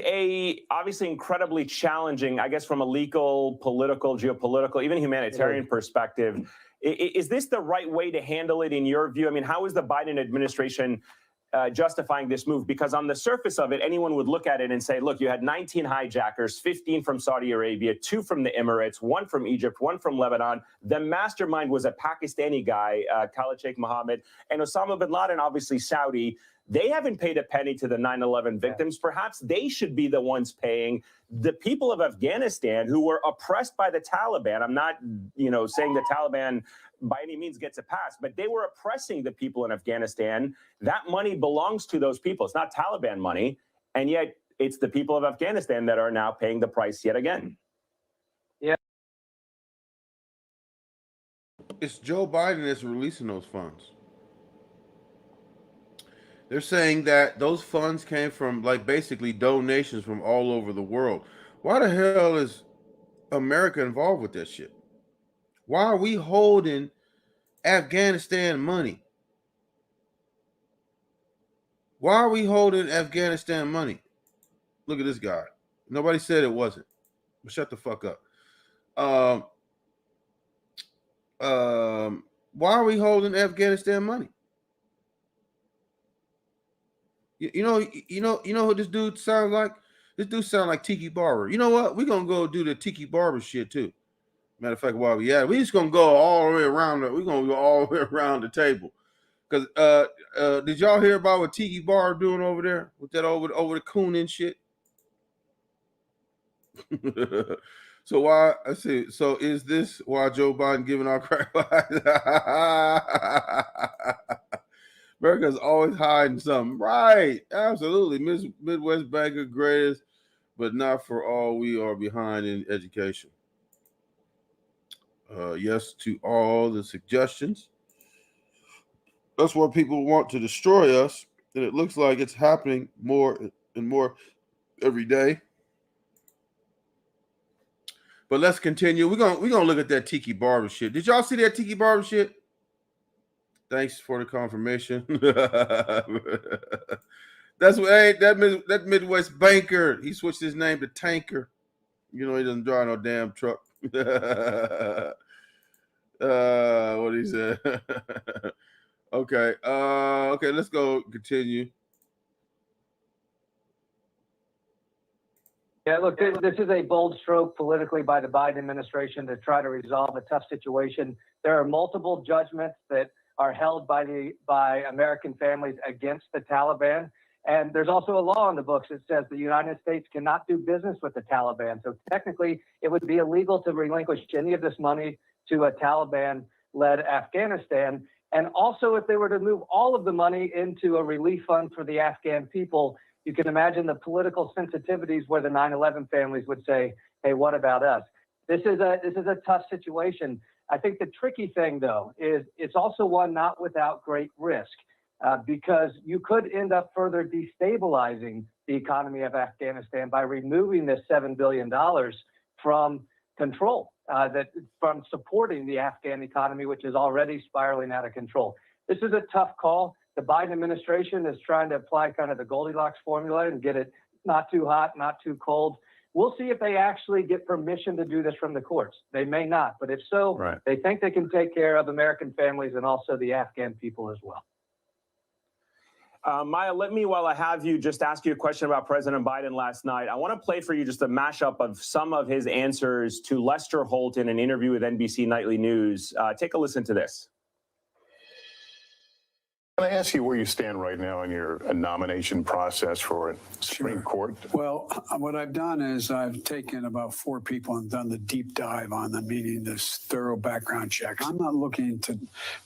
obviously incredibly challenging, I guess, from a legal, political, geopolitical, even humanitarian perspective. Is this the right way to handle it in your view? I mean, how is the Biden administration justifying this move? Because on the surface of it, anyone would look at it and say, look, you had 19 hijackers, 15 from Saudi Arabia, 2 from the Emirates, 1 from Egypt, 1 from Lebanon. The mastermind was a Pakistani guy, Khalid Sheikh Mohammed, and Osama bin Laden, obviously Saudi. They haven't paid a penny to the 9/11 victims. Perhaps they should be the ones paying. The people of Afghanistan who were oppressed by the Taliban. I'm not, saying the Taliban by any means gets a pass, but they were oppressing the people in Afghanistan. That money belongs to those people. It's not Taliban money. And yet it's the people of Afghanistan that are now paying the price yet again. Yeah. It's Joe Biden that's releasing those funds. They're saying that those funds came from basically donations from all over the world. Why the hell is America involved with that shit? Why are we holding Afghanistan money? Why are we holding Afghanistan money? Look at this guy. Nobody said it wasn't. But shut the fuck up. Why are we holding Afghanistan money? You know who this dude sounds like? This dude sounds like Tiki Barber. You know what? We're gonna go do the Tiki Barber shit too. Matter of fact, while we just gonna go all the way around. We're gonna go all the way around the table. Cause did y'all hear about what Tiki Barber doing over there with that over the coon and shit? So is this why Joe Biden giving out crack pipes? America's always hiding something. Right. Absolutely. Midwest banker greatest, but not for all. We are behind in education. Yes to all the suggestions. That's what people want to destroy us. And it looks like it's happening more and more every day. But let's continue. We're gonna look at that Tiki Barber shit. Did y'all see that Tiki Barber shit? Thanks for the confirmation. That's what, hey, that Midwest banker. He switched his name to Tanker. You know he doesn't drive no damn truck. What he said. Okay. Okay, let's go continue. Yeah, look, this is a bold stroke politically by the Biden administration to try to resolve a tough situation. There are multiple judgments that are held by American families against the Taliban. And there's also a law in the books that says the United States cannot do business with the Taliban. So technically, it would be illegal to relinquish any of this money to a Taliban-led Afghanistan. And also, if they were to move all of the money into a relief fund for the Afghan people, you can imagine the political sensitivities where the 9/11 families would say, hey, what about us? This is a tough situation. I think the tricky thing, though, is it's also one not without great risk. Because you could end up further destabilizing the economy of Afghanistan by removing this $7 billion from control, from supporting the Afghan economy, which is already spiraling out of control. This is a tough call. The Biden administration is trying to apply kind of the Goldilocks formula and get it not too hot, not too cold. We'll see if they actually get permission to do this from the courts. They may not, but if so, right, they think they can take care of American families and also the Afghan people as well. Maya, let me, while I have you, just ask you a question about President Biden last night. I want to play for you just a mashup of some of his answers to Lester Holt in an interview with NBC Nightly News. Take a listen to this. Can I ask you where you stand right now in your nomination process for a Supreme Court? Well, what I've done is I've taken about 4 people and done the deep dive on them, meaning this thorough background check. I'm not looking to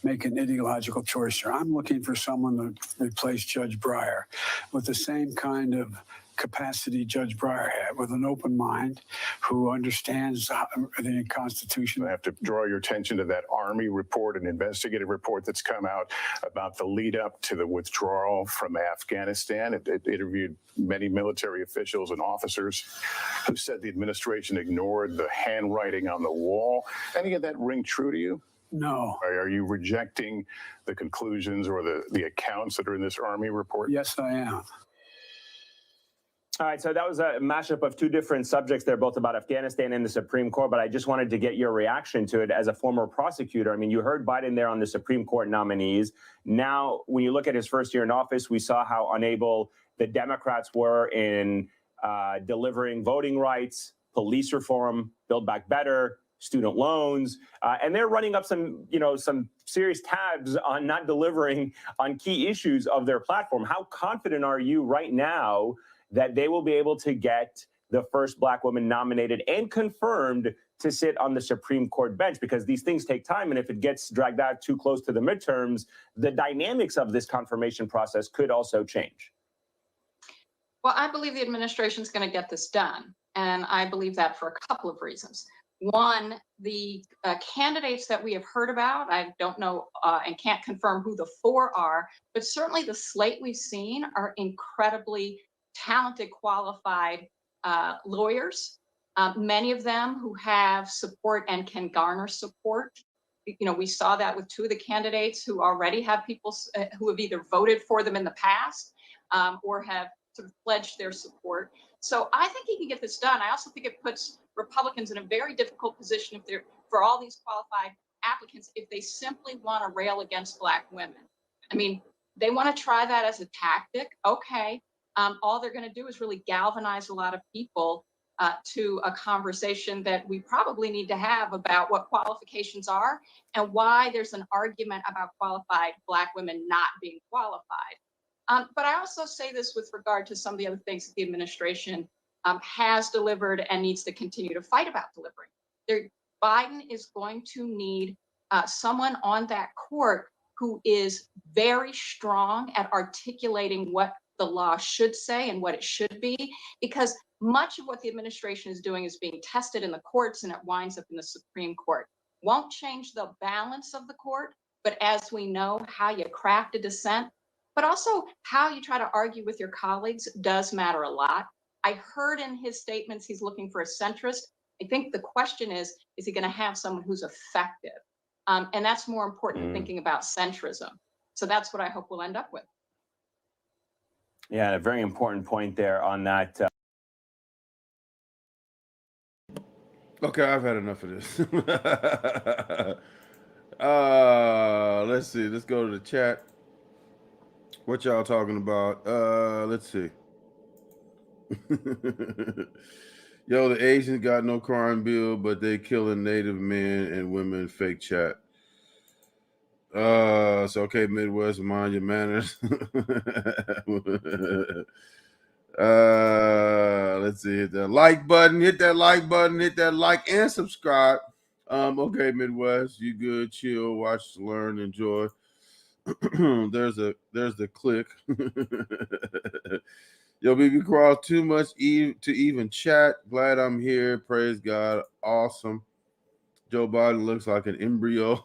make an ideological choice here. I'm looking for someone to replace Judge Breyer with the same kind of capacity Judge Breyer had, with an open mind, who understands the Constitution. I have to draw your attention to that Army report, an investigative report that's come out about the lead up to the withdrawal from Afghanistan. It interviewed many military officials and officers who said the administration ignored the handwriting on the wall. Any of that ring true to you? No. Are you rejecting the conclusions or the accounts that are in this Army report? Yes, I am. All right, so that was a mashup of 2 different subjects there, both about Afghanistan and the Supreme Court, but I just wanted to get your reaction to it as a former prosecutor. I mean, you heard Biden there on the Supreme Court nominees. Now, when you look at his first year in office, we saw how unable the Democrats were in delivering voting rights, police reform, Build Back Better, student loans, and they're running up some serious tabs on not delivering on key issues of their platform. How confident are you right now that they will be able to get the first Black woman nominated and confirmed to sit on the Supreme Court bench? Because these things take time, and if it gets dragged out too close to the midterms, the dynamics of this confirmation process could also change. Well, I believe the administration is going to get this done, and I believe that for a couple of reasons. One, the candidates that we have heard about, I don't know and can't confirm who the 4 are, but certainly the slate we've seen are incredibly talented, qualified lawyers, many of them who have support and can garner support. You know, we saw that with 2 of the candidates who already have people who have either voted for them in the past or have sort of pledged their support. So I think he can get this done. I also think it puts Republicans in a very difficult position if they're, for all these qualified applicants, if they simply want to rail against Black women. I mean, they want to try that as a tactic. Okay. All they're going to do is really galvanize a lot of people to a conversation that we probably need to have about what qualifications are and why there's an argument about qualified Black women not being qualified. But I also say this with regard to some of the other things that the administration has delivered and needs to continue to fight about delivering. Biden is going to need someone on that court who is very strong at articulating what the law should say and what it should be, because much of what the administration is doing is being tested in the courts and it winds up in the Supreme Court. Won't change the balance of the court, but as we know, how you craft a dissent, but also how you try to argue with your colleagues does matter a lot. I heard in his statements he's looking for a centrist. I think the question is he going to have someone who's effective? And that's more important than thinking about centrism. So that's what I hope we'll end up with. Yeah, a very important point there on that. Okay, I've had enough of this. Let's see. Let's go to the chat. What y'all talking about? Let's see. Yo, the Asians got no crime bill, but they killing Native men and women. Fake chat. So okay, Midwest, mind your manners. Let's see. Hit that like button. Hit that like button. Hit that like and subscribe. Okay, Midwest, you good? Chill, watch, learn, enjoy. there's the click. Yo, BB Cross, too much to even chat. Glad I'm here. Praise God. Awesome. Joe Biden looks like an embryo.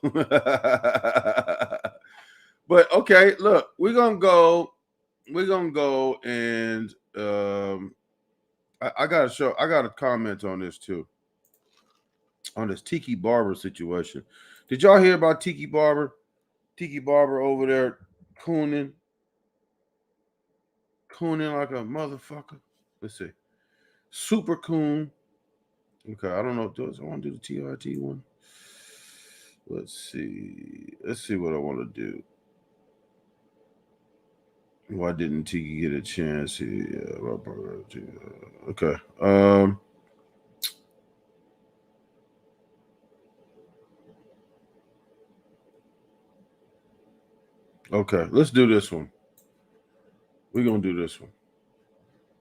But okay, look, we're gonna go and I gotta comment on this too. On this Tiki Barber situation. Did y'all hear about Tiki Barber? Tiki Barber over there cooning like a motherfucker. Let's see. Super coon. Okay, I don't know. Do I want to do the TRT one? Let's see. Let's see what I want to do. Why didn't Tiki get a chance here? Okay. Okay, let's do this one. We're gonna do this one.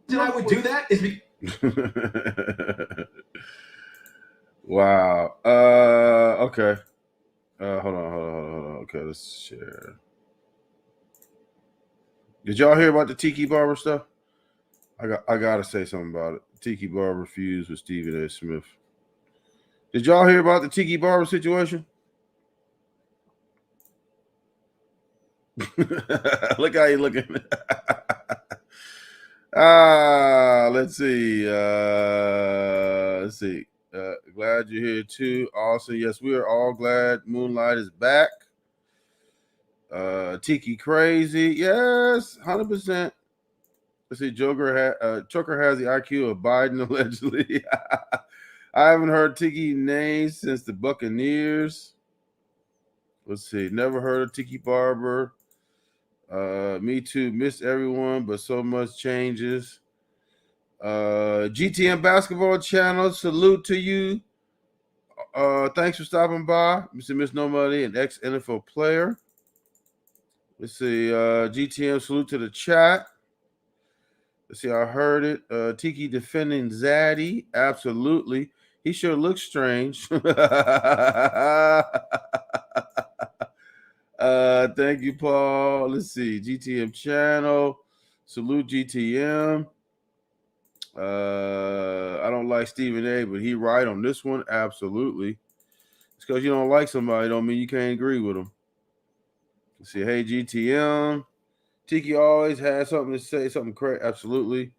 And I would do that is wow. Okay. Hold on. Okay, let's share. Did y'all hear about the Tiki Barber stuff? I gotta say something about it. Tiki Barber fused with Stephen A. Smith. Did y'all hear about the Tiki Barber situation? Look how you looking. Let's see. Glad you're here too. Awesome. Yes, we are all glad Moonlight is back. Tiki crazy. Yes, 100%. Let's see. Trucker has the IQ of Biden, allegedly. I haven't heard Tiki name since the Buccaneers. Let's see. Never heard of Tiki Barber. Me too. Missed everyone, but so much changes. GTM Basketball Channel, salute to you. Thanks for stopping by. Mr. Miss Nobody, an ex-NFL player. Let's see. GTM, salute to the chat. Let's see. I heard it. Tiki defending Zaddy. Absolutely. He sure looks strange. Thank you, Paul. Let's see. GTM channel. Salute GTM. I don't like Stephen A, but he right on this one. Absolutely. It's because you don't like somebody don't mean you can't agree with them. Let's see. Hey, GTM. Tiki always has something to say, something crazy. Absolutely.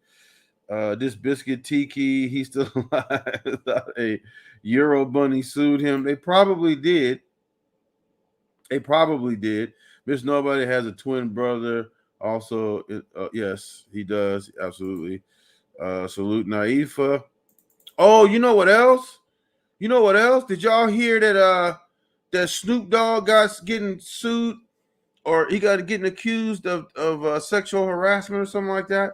This biscuit Tiki, he's still alive. A Euro Bunny sued him. They probably did. Miss Nobody has a twin brother. Also, yes, he does. Absolutely. Salute Naifa. Oh, you know what else? Did y'all hear that that Snoop Dogg got getting sued, or he got getting accused of sexual harassment or something like that?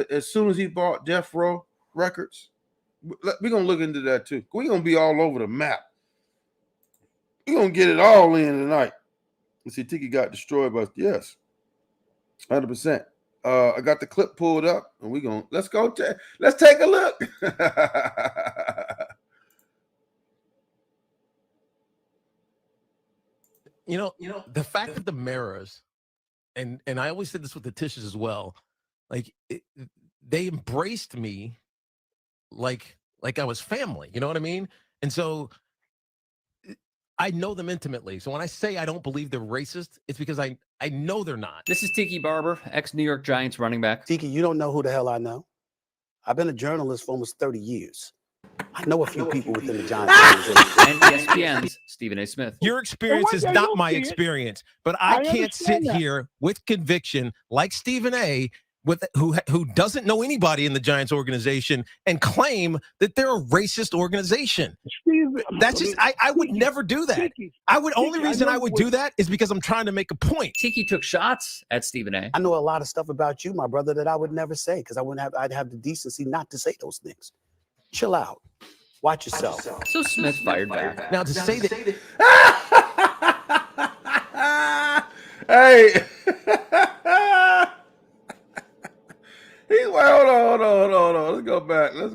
As soon as he bought Death Row Records, we're gonna look into that too. We're gonna be all over the map. We're gonna get it all in tonight. Let's see, Tiki got destroyed, but yes, 100%. I got the clip pulled up, and let's take a look. You know, the fact that the mirrors, and I always said this with the Tishes as well, like they embraced me like I was family. You know what I mean? And so I know them intimately. So when I say I don't believe they're racist, it's because I know they're not. This is Tiki Barber, ex-New York Giants running back. Tiki, you don't know who the hell I know. I've been a journalist for almost 30 years. I know a few people within the Giants organization. And ESPN's Stephen A. Smith. Your experience is not my experience, but I can't sit here with conviction like Stephen A. who doesn't know anybody in the Giants organization and claim that they're a racist organization. That's just I would never do that. Only reason I would do that is because I'm trying to make a point. Tiki took shots at Stephen A. I know a lot of stuff about you, my brother, that I would never say because I'd have the decency not to say those things. Chill out. Watch yourself. So Smith fired back. Now to say that hey. He's like, hold on. Let's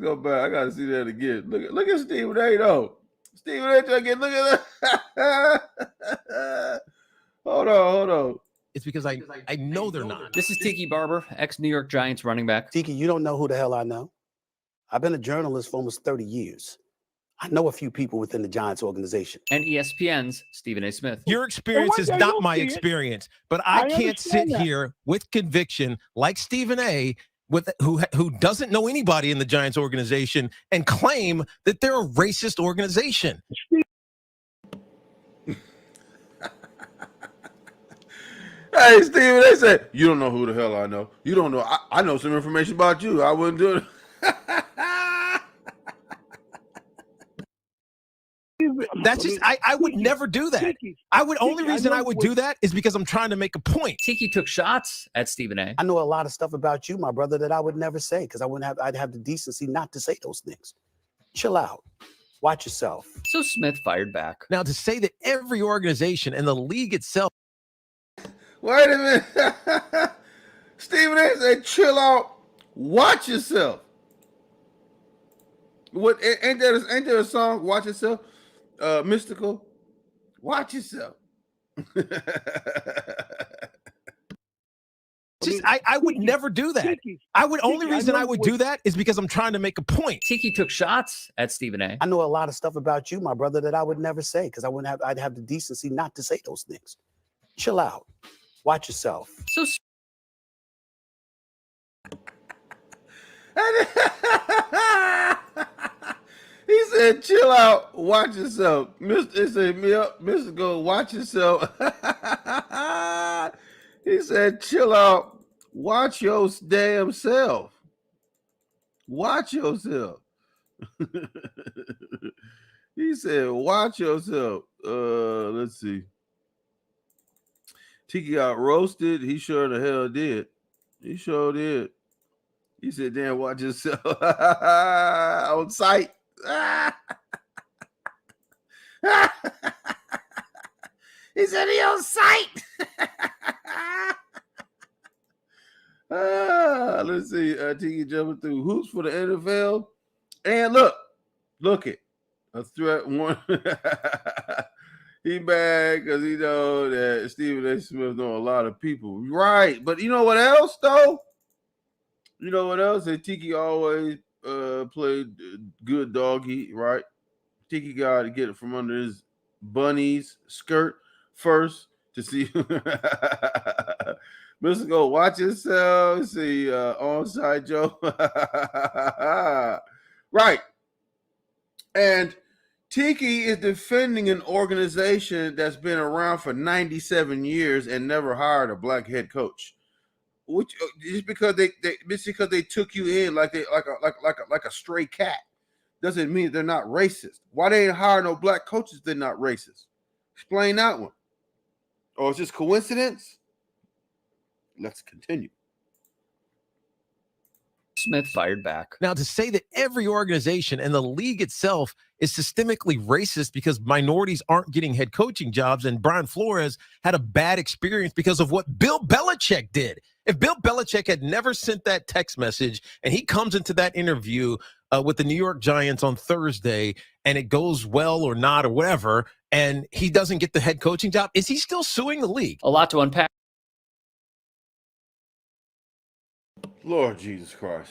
go back. I gotta see that again. Look at Stephen A. though. Stephen A. again. Look at that. Hold on. it's because I know they're not. This is Tiki Barber, ex-New York Giants running back. Tiki, you don't know who the hell I know. I've been a journalist for almost 30 years. I know a few people within the Giants organization. And ESPN's Stephen A. Smith. Your experience is not my experience, but I can't sit here with conviction like Stephen A. who doesn't know anybody in the Giants organization and claim that they're a racist organization. Hey, Stephen, they said, you don't know who the hell I know. You don't know. I know some information about you. I wouldn't do it. That's just, I would never do that. Only reason I would do that is because I'm trying to make a point. Tiki took shots at Stephen A. I know a lot of stuff about you, my brother, that I would never say because I'd have the decency not to say those things. Chill out. Watch yourself. So Smith fired back. Now to say that every organization and the league itself. Wait a minute. Stephen A. said, chill out. Watch yourself. What ain't there a song, Watch Yourself? Mystical. Watch yourself. Just, I would never do that. Only reason I would do that is because I'm trying to make a point. Tiki took shots at Stephen A. I know a lot of stuff about you, my brother, that I would never say because I'd have the decency not to say those things. Chill out. Watch yourself. So he said, chill out, watch yourself. It said, Mr. Go, watch yourself. He said, chill out, watch your damn self. Watch yourself. He said, watch yourself. Let's see. Tiki got roasted. He sure the hell did. He sure did. He said, damn, watch yourself. On site. He said he on site. Let's see. Tiki jumping through hoops for the NFL. And look it. A threat one. He mad because he know that Stephen A. Smith know a lot of people. Right. But you know what else, though? You know what else? That Tiki always played good doggy, right? Tiki got to get it from under his bunny's skirt first to see. Mr. Go, watch yourself. See, onside Joe. Right. And Tiki is defending an organization that's been around for 97 years and never hired a black head coach. Which just because they took you in like a stray cat doesn't mean they're not racist. Why they ain't hire no black coaches? They're not racist. Explain that one. Or it's just coincidence? Let's continue. Smith fired back. Now, to say that every organization and the league itself is systemically racist because minorities aren't getting head coaching jobs and Brian Flores had a bad experience because of what Bill Belichick did. If Bill Belichick had never sent that text message and he comes into that interview with the New York Giants on Thursday and it goes well or not or whatever, and he doesn't get the head coaching job, is he still suing the league? A lot to unpack. Lord Jesus Christ.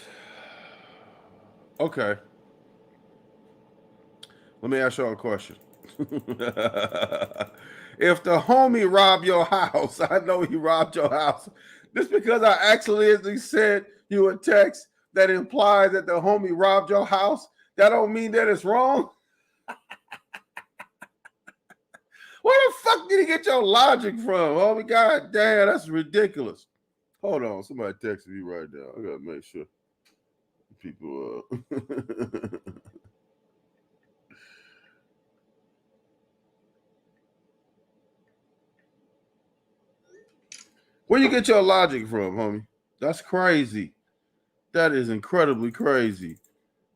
Okay. Let me ask y'all a question. If the homie robbed your house, I know he robbed your house. Just because I accidentally sent you a text that implies that the homie robbed your house, That don't mean that it's wrong. Where the fuck did he get your logic from? Oh my God, damn, that's ridiculous. Hold on, somebody texted me right now. I gotta make sure people. Where you get your logic from, homie? That's crazy. That is incredibly crazy.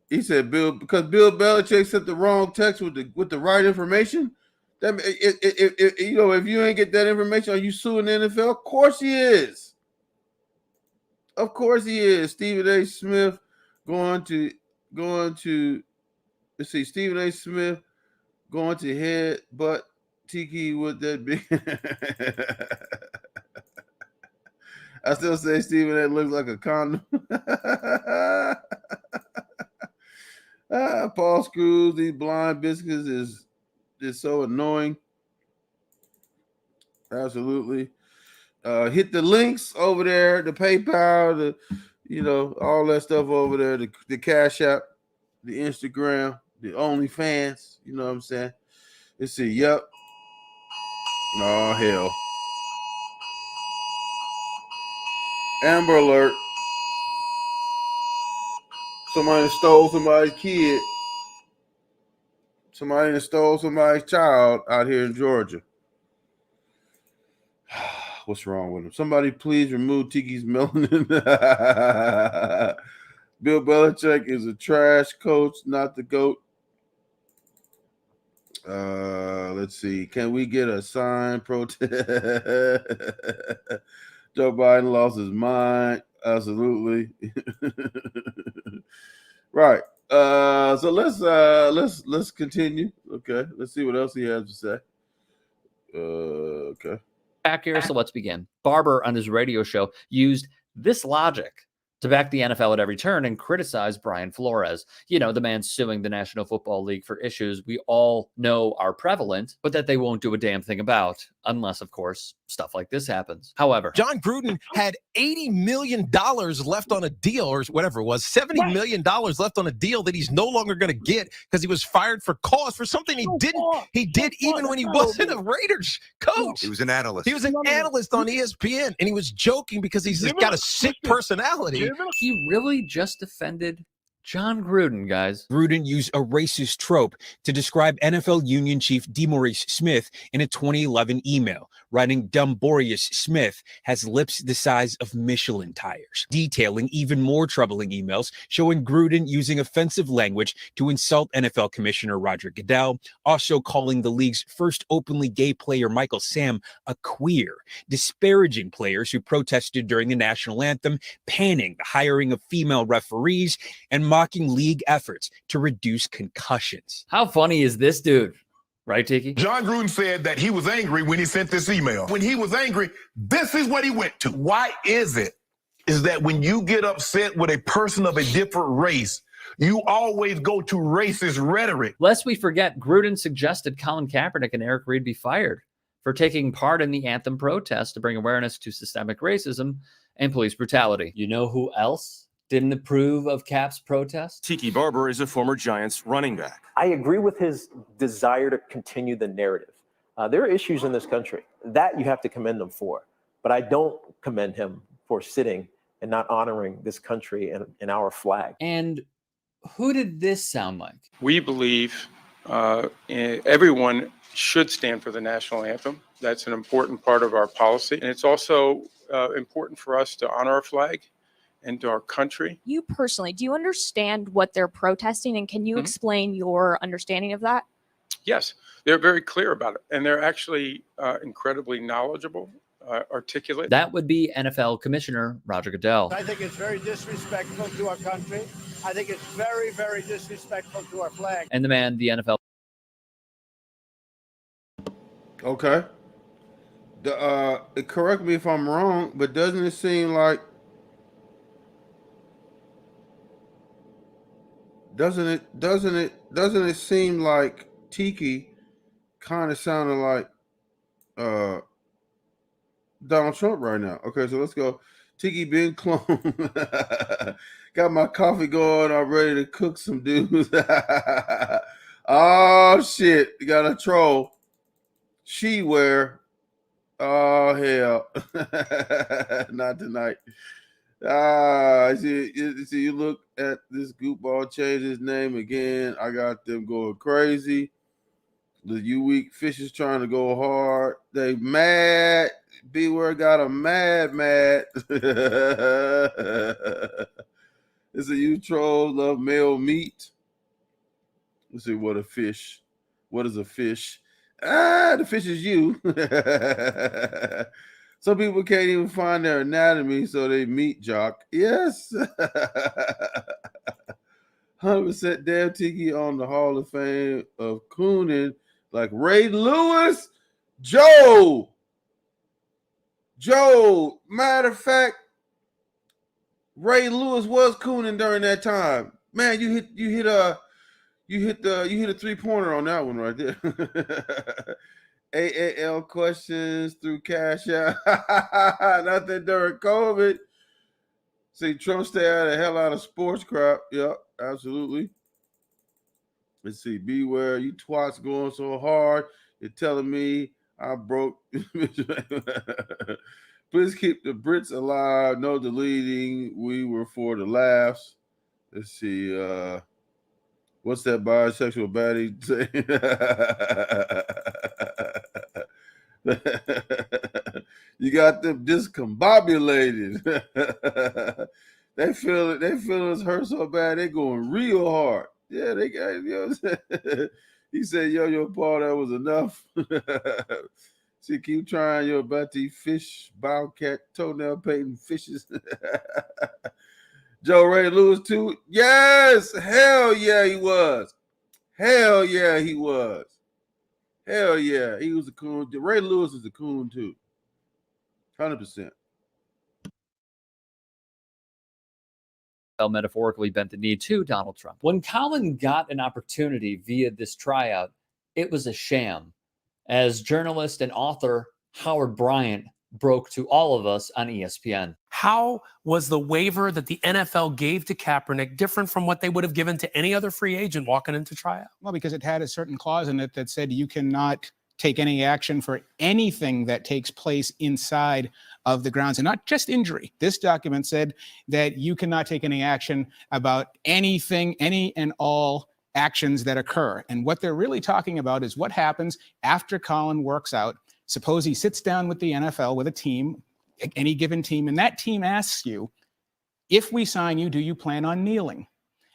He said because Bill Belichick sent the wrong text with the right information. That if you ain't get that information, are you suing the NFL? Of course he is. Of course he is. Stephen A. Smith going to let's see, Stephen A. Smith going to head butt Tiki with that big. I still say Stephen A. looks like a condom. Paul Screws, these blind biscuits is so annoying. Absolutely. Hit the links over there, the PayPal, all that stuff over there, the Cash App, the Instagram, the OnlyFans. You know what I'm saying? Let's see. Yep. Oh, hell. Amber alert. Somebody stole somebody's kid. Somebody stole somebody's child out here in Georgia. What's wrong with him? Somebody please remove Tiki's melanin. Bill Belichick is a trash coach, not the GOAT. Let's see. Can we get a signed protest? Joe Biden lost his mind. Absolutely. Right. So let's continue. Okay. Let's see what else he has to say. Okay. Back here, so let's begin. Barber on his radio show used this logic to back the NFL at every turn and criticize Brian Flores. You know, the man suing the National Football League for issues we all know are prevalent, but that they won't do a damn thing about, unless, of course, stuff like this happens. However, John Gruden had $80 million left on a deal, or whatever it was, $70 million left on a deal that he's no longer going to get because he was fired for cause for something he did even when he wasn't a Raiders coach. He was an analyst. He was an analyst on ESPN, and he was joking because he's got a sick personality. He really just offended John Gruden, guys. Gruden used a racist trope to describe NFL Union Chief DeMaurice Smith in a 2011 email, writing Dumborius Smith has lips the size of Michelin tires, detailing even more troubling emails showing Gruden using offensive language to insult NFL Commissioner Roger Goodell, also calling the league's first openly gay player Michael Sam a queer, disparaging players who protested during the national anthem, panning the hiring of female referees, and mocking league efforts to reduce concussions. How funny is this dude? Right, Tiki? John Gruden said that he was angry when he sent this email. When he was angry, this is what he went to. Why is that when you get upset with a person of a different race, you always go to racist rhetoric? Lest we forget, Gruden suggested Colin Kaepernick and Eric Reid be fired for taking part in the anthem protest to bring awareness to systemic racism and police brutality. You know who else didn't approve of Cap's protest? Tiki Barber is a former Giants running back. I agree with his desire to continue the narrative. There are issues in this country that you have to commend him for, but I don't commend him for sitting and not honoring this country and our flag. And who did this sound like? We believe everyone should stand for the national anthem. That's an important part of our policy. And it's also important for us to honor our flag and to our country. You personally, do you understand what they're protesting, and can you explain your understanding of that? Yes, they're very clear about it, and they're actually incredibly knowledgeable, articulate. That would be NFL Commissioner Roger Goodell. I think it's very disrespectful to our country. I think it's very, very disrespectful to our flag. And the man, the NFL. Okay. Correct me if I'm wrong, but doesn't it seem like doesn't it seem like Tiki kind of sounded like Donald Trump right now? Okay, so let's go. Tiki been cloned. Got my coffee going. I'm ready to cook some dudes. Oh, shit. You got a troll. She wear. Oh, hell. Not tonight. See, you look at this goofball, change his name again. I got them going crazy. The U-Week fishes trying to go hard. They mad. Beware got a mad. It's a you trolls love male meat. Let's see what a fish. What is a fish? The fish is you. Some people can't even find their anatomy, so they meat jock. Yes. 100% damn Tiki on the Hall of Fame of cooning like Ray Lewis. Joe. Matter of fact, Ray Lewis was cooning during that time. Man, you hit a 3-pointer on that one right there. AAL questions through Cash App. Nothing during COVID. See, Trump stay out of the hell out of sports crap. Yep, absolutely. Let's see. Beware, you twats going so hard. You're telling me I broke. Please keep the Brits alive. No deleting. We were for the laughs. Let's see. What's that bisexual baddie saying? You got them discombobulated. They feel it's hurt so bad they going real hard. Yeah, they got, you know what I'm saying? He said, yo, Paul, that was enough. See, keep trying your Betty fish, bowcat, toenail painting fishes. Joe Ray Lewis too? Yes! Hell yeah, he was. Hell yeah, he was. Hell yeah, he was a coon. Ray Lewis is a coon too. 100%. Metaphorically bent the knee to Donald Trump. When Colin got an opportunity via this tryout, it was a sham, as journalist and author Howard Bryant broke to all of us on ESPN. How was the waiver that the NFL gave to Kaepernick different from what they would have given to any other free agent walking into tryout? Well, because it had a certain clause in it that said you cannot take any action for anything that takes place inside of the grounds, and not just injury. This document said that you cannot take any action about anything, any and all actions that occur. And what they're really talking about is what happens after Colin works out. Suppose he sits down with the NFL, with a team, any given team, and that team asks you, if we sign you, do you plan on kneeling?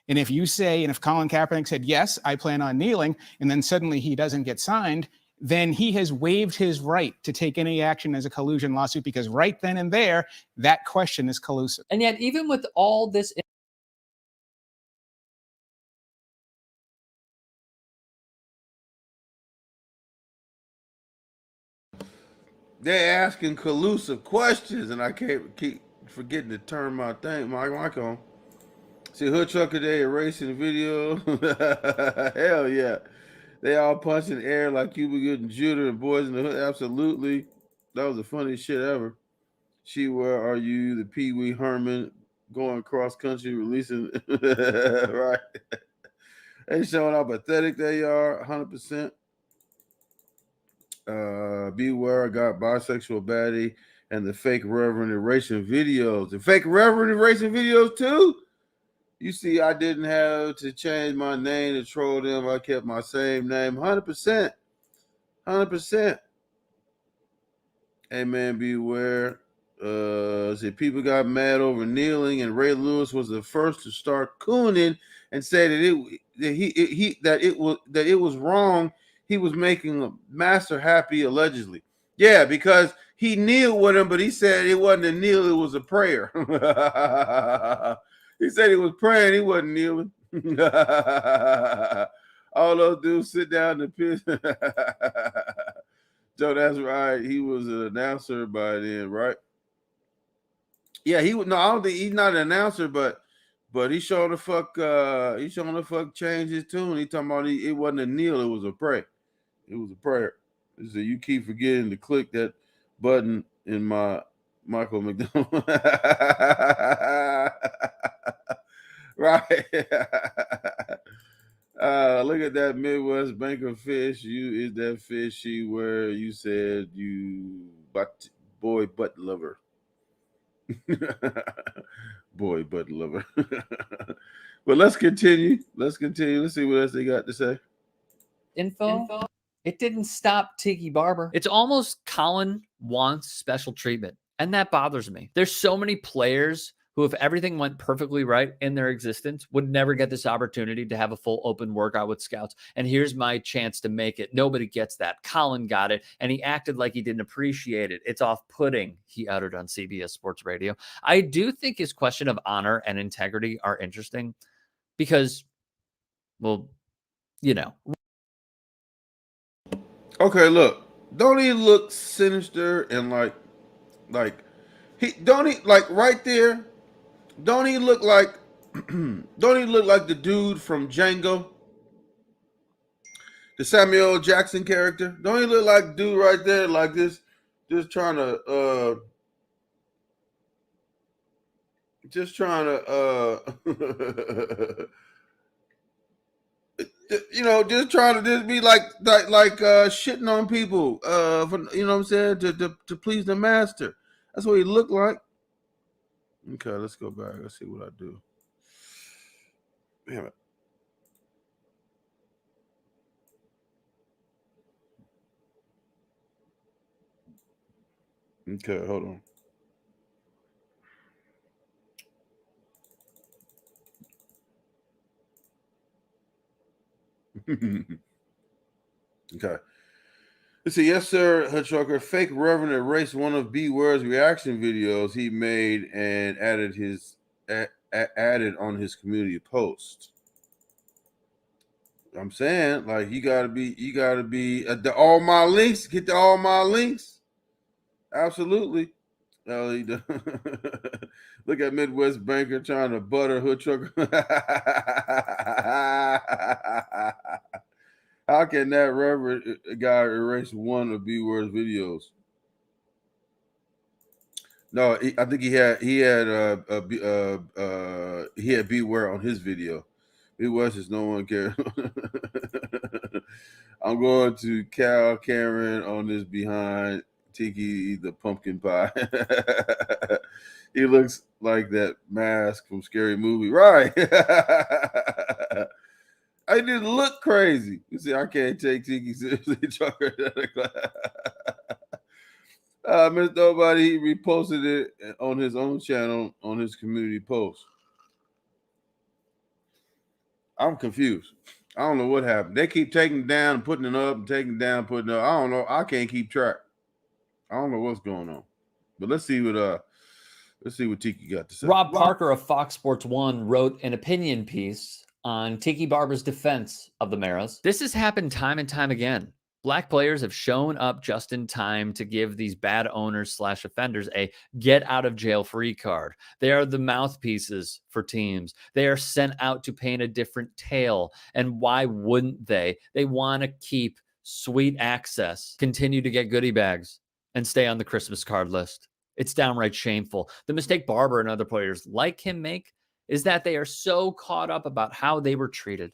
And if you say, and if Colin Kaepernick said, yes, I plan on kneeling, and then suddenly he doesn't get signed, then he has waived his right to take any action as a collusion lawsuit, because right then and there, that question is collusive. And yet, even with all this, They're asking collusive questions, and I can't keep forgetting to turn my mic on. See, Hood Trucker, they erasing the video. Hell yeah. They all punching air like Cuba Gooding Jr. and Boys in the Hood. Absolutely. That was the funniest shit ever. She, where are you? The Pee Wee Herman going cross country releasing. Right. They showing how pathetic they are. 100%. Beware, got bisexual baddie and the fake Reverend erasing videos. The fake Reverend erasing videos too? You see, I didn't have to change my name to troll them. I kept my same name. 100%. 100%. Hey, man, beware. See, people got mad over kneeling, and Ray Lewis was the first to start cooning and say that it was wrong. He was making a master happy, allegedly. Yeah, because he kneeled with him, but he said it wasn't a kneel, it was a prayer. He said he was praying, he wasn't kneeling. All those dudes sit down and piss. Joe, that's right. He was an announcer by then, right? Yeah, he would. No, I don't think he's not an announcer, but he showing the fuck. He showing the fuck change his tune. He talking about it wasn't a kneel, it was a pray. It was a prayer. So you keep forgetting to click that button in my Michael McDonald. Right. Look at that Midwest banker fish. Is that fishy where you said you boy butt lover. Boy butt lover. But let's continue. Let's see what else they got to say. Info. It didn't stop Tiki Barber. It's almost Colin wants special treatment, and that bothers me. There's so many players who, if everything went perfectly right in their existence, would never get this opportunity to have a full open workout with scouts. And here's my chance to make it. Nobody gets that. Colin got it, and he acted like he didn't appreciate it. It's off-putting, he uttered on CBS Sports Radio. I do think his question of honor and integrity are interesting because, well, you know. Okay, look. Don't he look sinister and like he like right there? Don't he look like the dude from Django? The Samuel L. Jackson character? Don't he look like dude right there like this, just trying to just trying to just be like shitting on people, for, you know what I'm saying, to please the master. That's what he looked like. Okay, let's go back. Let's see what I do. Damn it. Okay, hold on. Okay. Let's see. Yes, sir, HoodTrucker. Fake Reverend erased one of B Word's reaction videos he made and added on his community post. I'm saying, like, you gotta be the all my links. Get the all my links. Absolutely. Look at Midwest banker trying to butter HoodTrucker. How can that Reverend guy erase one of B Word's videos? No, I think he had B Word on his video. B Word says no one cares. I'm going to Cal Karen on this behind Tiki the pumpkin pie. He looks like that mask from Scary Movie, right? I didn't look crazy. You see, I can't take Tiki seriously. Miss Nobody, he reposted it on his own channel on his community post. I'm confused. I don't know what happened. They keep taking it down and putting it up and taking it down, putting it up. I don't know. I can't keep track. I don't know what's going on. But let's see what Tiki got to say. Rob Parker of Fox Sports 1 wrote an opinion piece on Tiki Barber's defense of the Maras. This has happened time and time again. Black players have shown up just in time to give these bad owners / offenders a get out of jail free card. They are the mouthpieces for teams. They are sent out to paint a different tale. And why wouldn't they? They want to keep sweet access, continue to get goodie bags, and stay on the Christmas card list. It's downright shameful. The mistake Barber and other players like him make is that they are so caught up about how they were treated.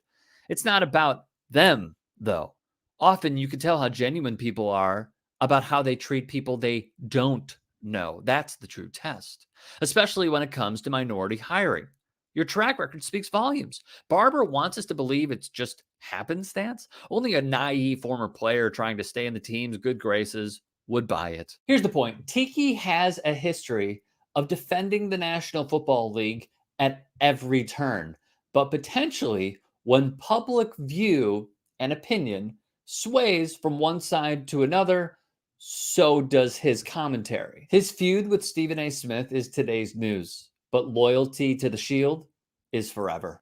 It's not about them, though. Often you can tell how genuine people are about how they treat people they don't know. That's the true test, especially when it comes to minority hiring. Your track record speaks volumes. Barber wants us to believe it's just happenstance. Only a naive former player trying to stay in the team's good graces would buy it. Here's the point. Tiki has a history of defending the National Football League at every turn, but potentially when public view and opinion sways from one side to another, so does his commentary. His feud with Stephen A. Smith is today's news, but loyalty to the Shield is forever.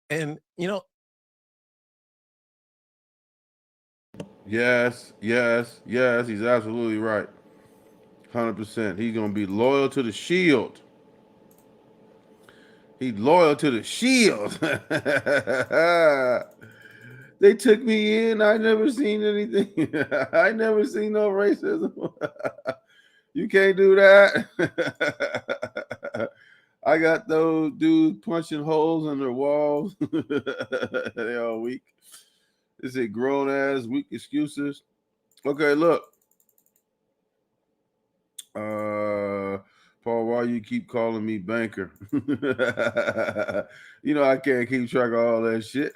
And, you know, Yes, he's absolutely right. 100%. He's going to be loyal to the Shield. He's loyal to the Shield. They took me in. I never seen anything. I never seen no racism. You can't do that. I got those dudes punching holes in their walls. They all weak. Is it grown ass weak excuses? Okay, look. Paul, why you keep calling me banker? You know I can't keep track of all that shit.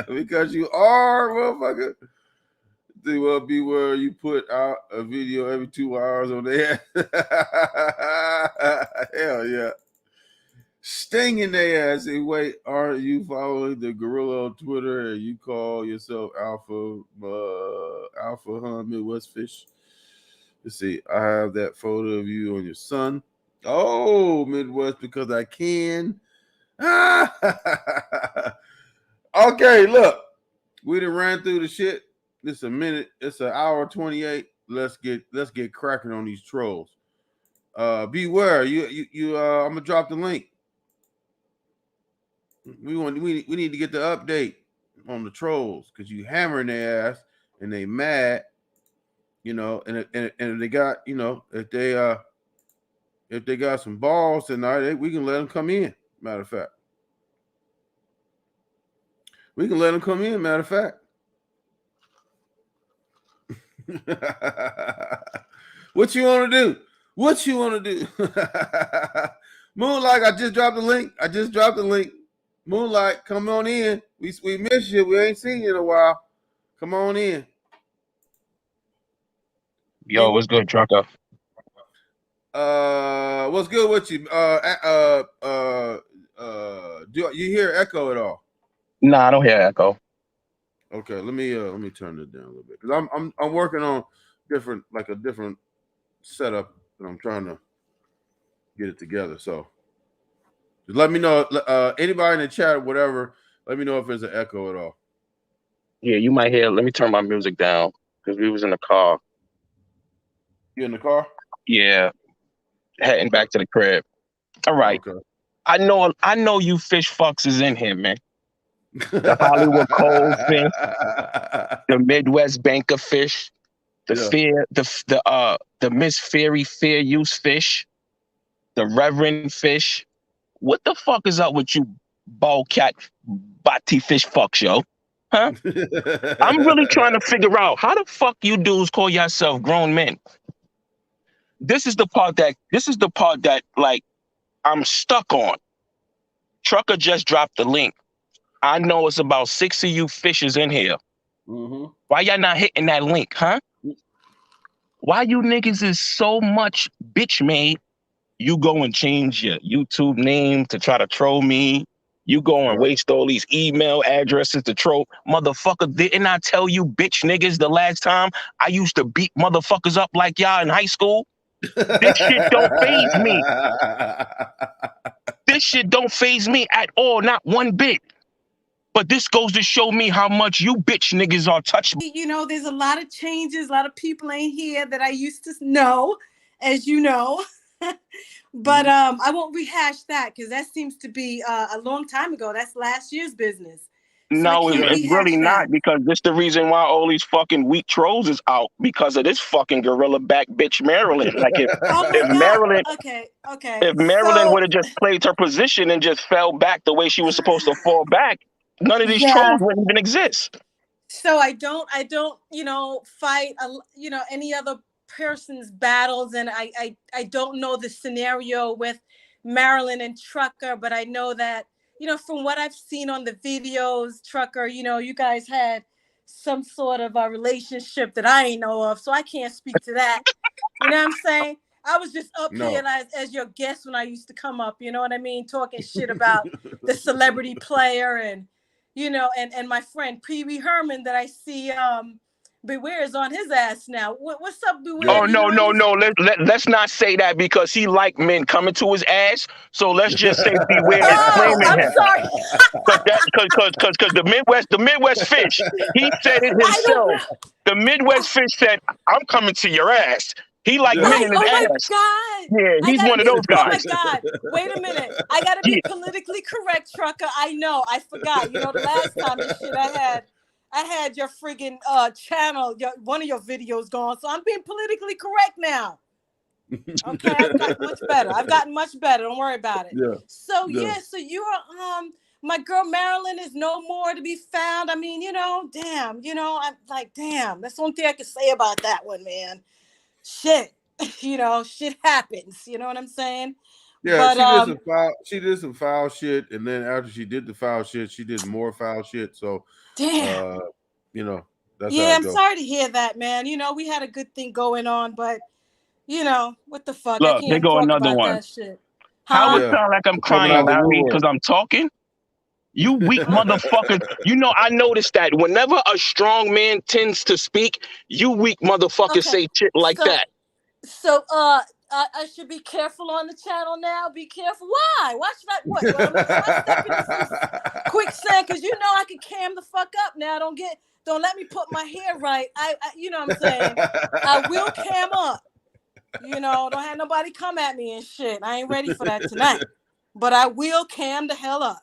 Because you are, motherfucker. They will be where you put out a video every 2 hours on there. Hell yeah. Stinging their ass. Say, wait, are you following the gorilla on Twitter and you call yourself Alpha Midwest Fish? Let's see. I have that photo of you on your son. Oh, Midwest, because I can. Okay, look. We done ran through the shit. It's a minute. It's an hour 28. Let's get cracking on these trolls. Beware. I'm gonna drop the link. We need to get the update on the trolls because you hammering their ass and they mad, you know, and if they got, you know, if they got some balls tonight, we can let them come in. Matter of fact, we can let them come in. Matter of fact. What you want to do? What you want to do? Moonlight, I just dropped the link. Moonlight, come on in. We miss you. We ain't seen you in a while. Come on in. Yo, what's good, Trucker? What's good with you? Do you hear echo at all? Nah, I don't hear echo. Okay, let me turn it down a little bit because I'm working on a different setup and I'm trying to get it together. So just let me know. Anybody in the chat or whatever, let me know if there's an echo at all. Yeah, you might hear. Let me turn my music down because we was in the car. You in the car? Yeah, heading back to the crib. All right. Okay. I know you fish fucks is in here, man. The Hollywood Cold fish, the Midwest Banker fish, the Miss Fairy Fair Use fish, the Reverend fish. What the fuck is up with you, ball cat, bati fish fucks, yo? Huh? I'm really trying to figure out how the fuck you dudes call yourself grown men. This is the part that like I'm stuck on. Trucker just dropped the link. I know it's about 6 of you fishes in here. Mm-hmm. Why y'all not hitting that link, huh? Why you niggas is so much bitch made? You go and change your YouTube name to try to troll me. You go and waste all these email addresses to troll. Motherfucker, didn't I tell you bitch niggas the last time I used to beat motherfuckers up like y'all in high school? This shit don't faze me. This shit don't faze me at all, not one bit. But this goes to show me how much you bitch niggas are touchable. You know, there's a lot of changes. A lot of people ain't here that I used to know, as you know. But I won't rehash that because that seems to be a long time ago. That's last year's business. No, it's really not, because this the reason why all these fucking weak trolls is out, because of this fucking gorilla back bitch Maryland. Like if Maryland, if Maryland would have just played her position and just fell back the way she was supposed to fall back, none of these trolls wouldn't even exist. So I don't, you know, fight, you know, any other person's battles, and I don't know the scenario with Marilyn and Trucker, but I know that, you know, from what I've seen on the videos, Trucker, you know, you guys had some sort of a relationship that I ain't know of, so I can't speak to that. You know what I'm saying? I was just up here as your guest when I used to come up, you know what I mean? Talking shit about the celebrity player and, you know, and my friend Pee Wee Herman that I see Beware is on his ass now. What's up, Beware? Oh, no. Let's not say that, because he like men coming to his ass. So let's just say Beware is claiming him. Sorry. Because the Midwest fish, he said it himself. The Midwest fish said, "I'm coming to your ass." He like men in his ass. Oh my God. Yeah, he's one of those guys. Oh my God. Wait a minute. I gotta be politically correct, Trucker. I know. I forgot. You know, the last time this shit I had I had your friggin' channel, one of your videos gone. So I'm being politically correct now. Okay, I've gotten much better. Don't worry about it. Yeah. So so you're my girl Marilyn is no more to be found. I mean, damn, I'm like, damn, that's the only thing I can say about that one, man. Shit. Shit happens. You know what I'm saying? Yeah, But, she did some foul shit, and then after she did the foul shit, she did more foul shit. So damn. That's yeah, how I'm sorry to hear that, man. We had a good thing going on, but what the fuck? I Look, there can't go talk another about one. that shit. How Huh? it sound like I'm It's coming crying, out the Larry, woodwork. because I'm talking? You weak motherfuckers. I noticed that whenever a strong man tends to speak, you weak motherfuckers Okay. say shit like that. So I should be careful on the channel now. Be careful. Why? Why should I? What? Am I stepping in some quicksand? Because I can cam the fuck up now. Don't let me put my hair right. I you know what I'm saying? I will cam up. Don't have nobody come at me and shit. I ain't ready for that tonight. But I will cam the hell up.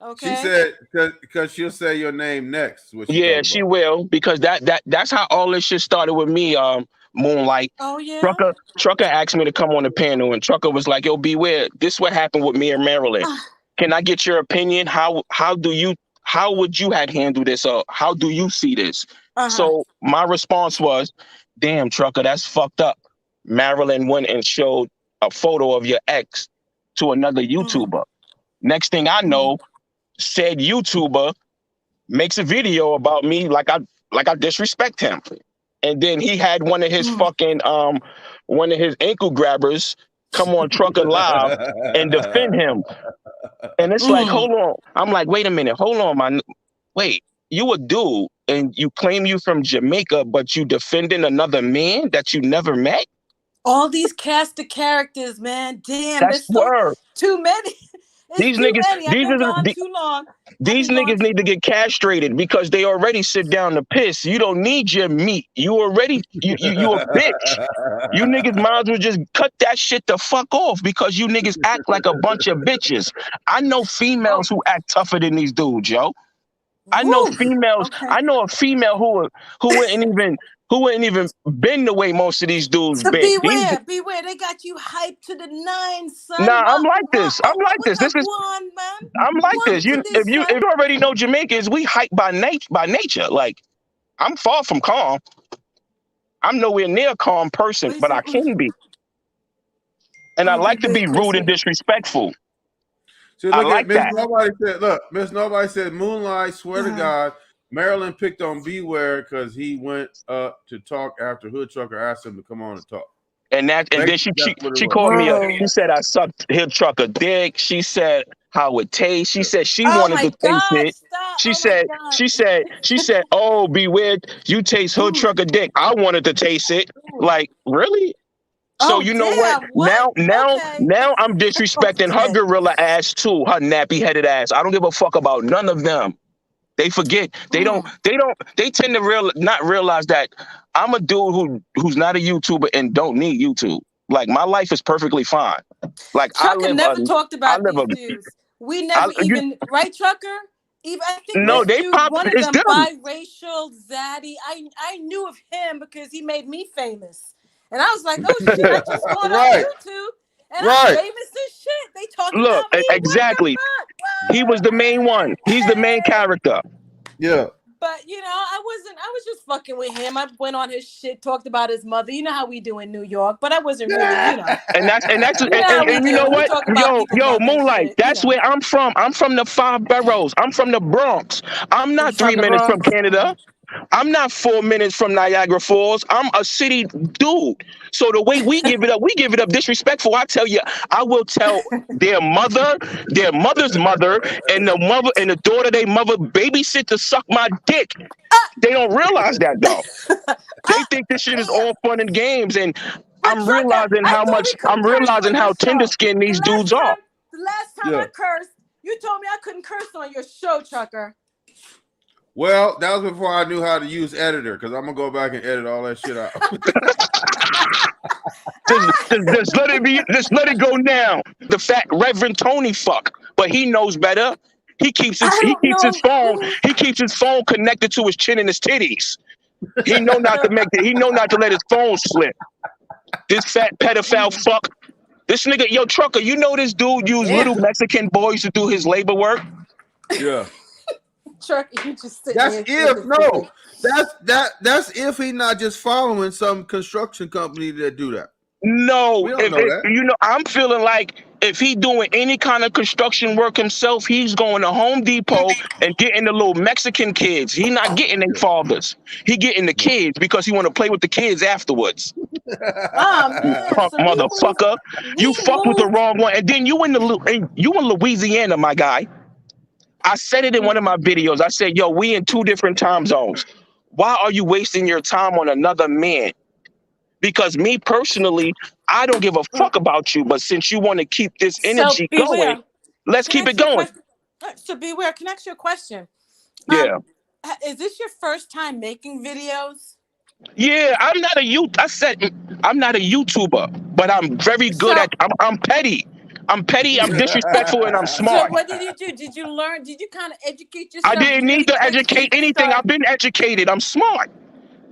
Okay. She said because she'll say your name next. Yeah, she will, because that's how all this shit started with me. Moonlight. Oh yeah. Trucker asked me to come on the panel, and Trucker was like, "Yo, beware. This what happened with me and Marilyn. Can I get your opinion? How would you have handled this? Or how do you see this?" So my response was, "Damn, Trucker, that's fucked up. Marilyn went and showed a photo of your ex to another YouTuber. Next thing I know, said YouTuber makes a video about me like I disrespect him. And then he had one of his one of his ankle grabbers come on Trucker Live and defend him. And it's like, hold on. I'm like, wait a minute. Hold on, man. Wait, you a dude and you claim you from Jamaica, but you defending another man that you never met? All these cast of characters, man. Damn, That's there's too many. These too niggas, many. I've been gone too long. These niggas need to get castrated because they already sit down to piss. You don't need your meat. You already you a bitch. You niggas might as well just cut that shit the fuck off because you niggas act like a bunch of bitches. I know females who act tougher than these dudes, yo. I know females. I know a female who wouldn't even been the way most of these dudes So been. beware. They got you hyped to the nines, son. Nah, I'm like this. I'm like this. This is. One, man. I'm like this. If you already know Jamaicans, we hype by nature. Like, I'm far from calm. I'm nowhere near a calm person, but I can be. And I like to be rude and disrespectful. So I look like at Miss that. Nobody said, look, Miss Nobody said, Moonlight, swear to God, Marilyn picked on Beware because he went up to talk after Hood Trucker asked him to come on and talk. And then she called me up. She said I sucked Hood Trucker dick. She said how it tastes. She said she wanted to taste it. She said, oh, Beware, you taste Hood Trucker dick. I wanted to taste it. Like, really? So you know what? Now I'm disrespecting her gorilla ass too, her nappy headed ass. I don't give a fuck about none of them. They forget. They tend to not realize that I'm a dude who's not a YouTuber and don't need YouTube. Like, my life is perfectly fine. Like, Trucker never talked about these dudes. We never right, Trucker? Even I think no, this they dude, pop. one of It's them them. biracial Zaddy. I knew of him because he made me famous. And I was like, oh shit, I just got on YouTube and I'm famous as shit. They talking about me. Exactly. He was the main one. He's the main character. Yeah. But I was just fucking with him. I went on his shit, talked about his mother. You know how we do in New York, but I wasn't really, And you know what? Yo, Moonlight, that's where I'm from. I'm from the 5 boroughs. I'm from the Bronx. I'm not 3 minutes from Canada. I'm not 4 minutes from Niagara Falls. I'm a city dude. So the way we give it up disrespectful. I tell you, I will tell their mother's mother, and the daughter they mother babysit to suck my dick. They don't realize that though. They think this shit is all fun and games, and I'm realizing how tender skinned these dudes are. The last time I cursed, you told me I couldn't curse on your show, Trucker. Well, that was before I knew how to use editor, because I'm gonna go back and edit all that shit out. Just let it go now. The fat Reverend Tony fuck, but he knows better. He keeps I his don't phone. know. He keeps his phone connected to his chin and his titties. He know not to make it. He know not to let his phone slip. This fat pedophile fuck. This nigga, yo, trucker, you know this dude used little Mexican boys to do his labor work? Yeah. Truck, you just sitting That's here if no. That's if he not just following some construction company that do that. No, We don't know that. you know, I'm feeling like if he doing any kind of construction work himself, he's going to Home Depot and getting the little Mexican kids. He not getting their fathers. He getting the kids because he want to play with the kids afterwards. Oh man, Punk so motherfucker, you fucked with the wrong one, and then you in Louisiana, my guy. I said it in one of my videos. I said, yo, we in 2 different time zones. Why are you wasting your time on another man? Because me personally, I don't give a fuck about you. But since you want to keep this So energy going, beware. let's keep it going. So beware. Can I ask you a question? Yeah. Is this your first time making videos? Yeah, I'm not a YouTuber, but I'm very good at I'm petty. I'm petty, I'm disrespectful, and I'm So smart. what did you do? Did you learn? Did you kind of educate yourself? I didn't need to educate anything. I've been educated. I'm smart.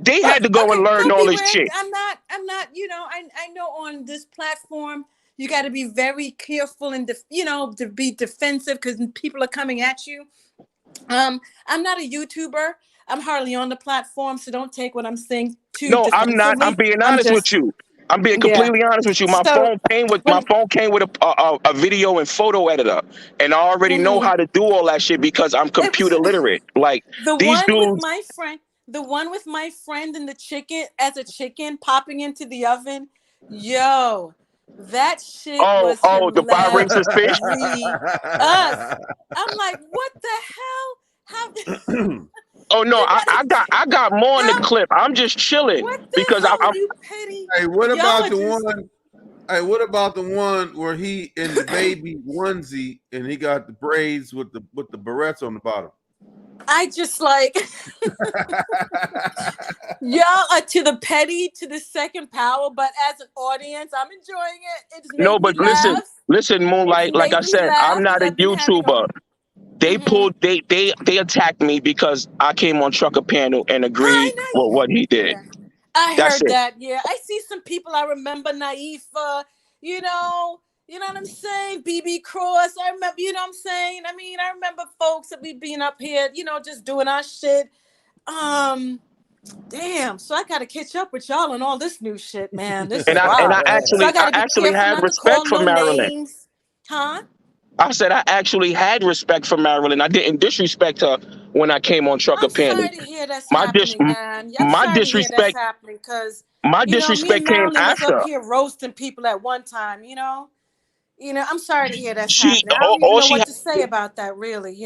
They had to go and learn all this shit. I'm not, you know, I know on this platform, you got to be very careful and, to be defensive because people are coming at you. I'm not a YouTuber. I'm hardly on the platform, so don't take what I'm saying too No, defensively. I'm not. I'm being honest with you. I'm being completely honest with you. My phone came with a video and photo editor, and I already know how to do all that shit because I'm computer literate. Like the these one dudes. with my friend and the chicken popping into the oven, yo, that shit was the bi-racist fish. I'm like, what the hell? How? Oh no, I got more in the clip. I'm just chilling because I'm you petty. Hey, what about the Y'all one? Hey, what about the one where he in the baby onesie and he got the braids with the barrettes on the bottom? I just like y'all are to the petty to the second power, but as an audience, I'm enjoying it. It's made no, but me laugh. listen, Moonlight. Like I said, I'm not a YouTuber. They pulled they attacked me because I came on Trucker Panel and agreed with what he did. I That's heard it. that. Yeah, I see some people I remember. Naifa, you know what I'm saying? BB Cross. I remember. You know what I'm saying? I mean, I remember folks that we been up here, just doing our shit. Damn. So I gotta catch up with y'all on all this new shit, man. This is wild. I actually had respect for Marilyn. Names. Huh? I said I actually had respect for Marilyn. I didn't disrespect her when I came on Trucker Panel. I'm sorry to hear that's happening, man. I'm sorry to hear that's happening because my me and disrespect came Marilyn was after. up here roasting people at one time. I'm sorry to hear that's happening. I don't even know what to say about that, really.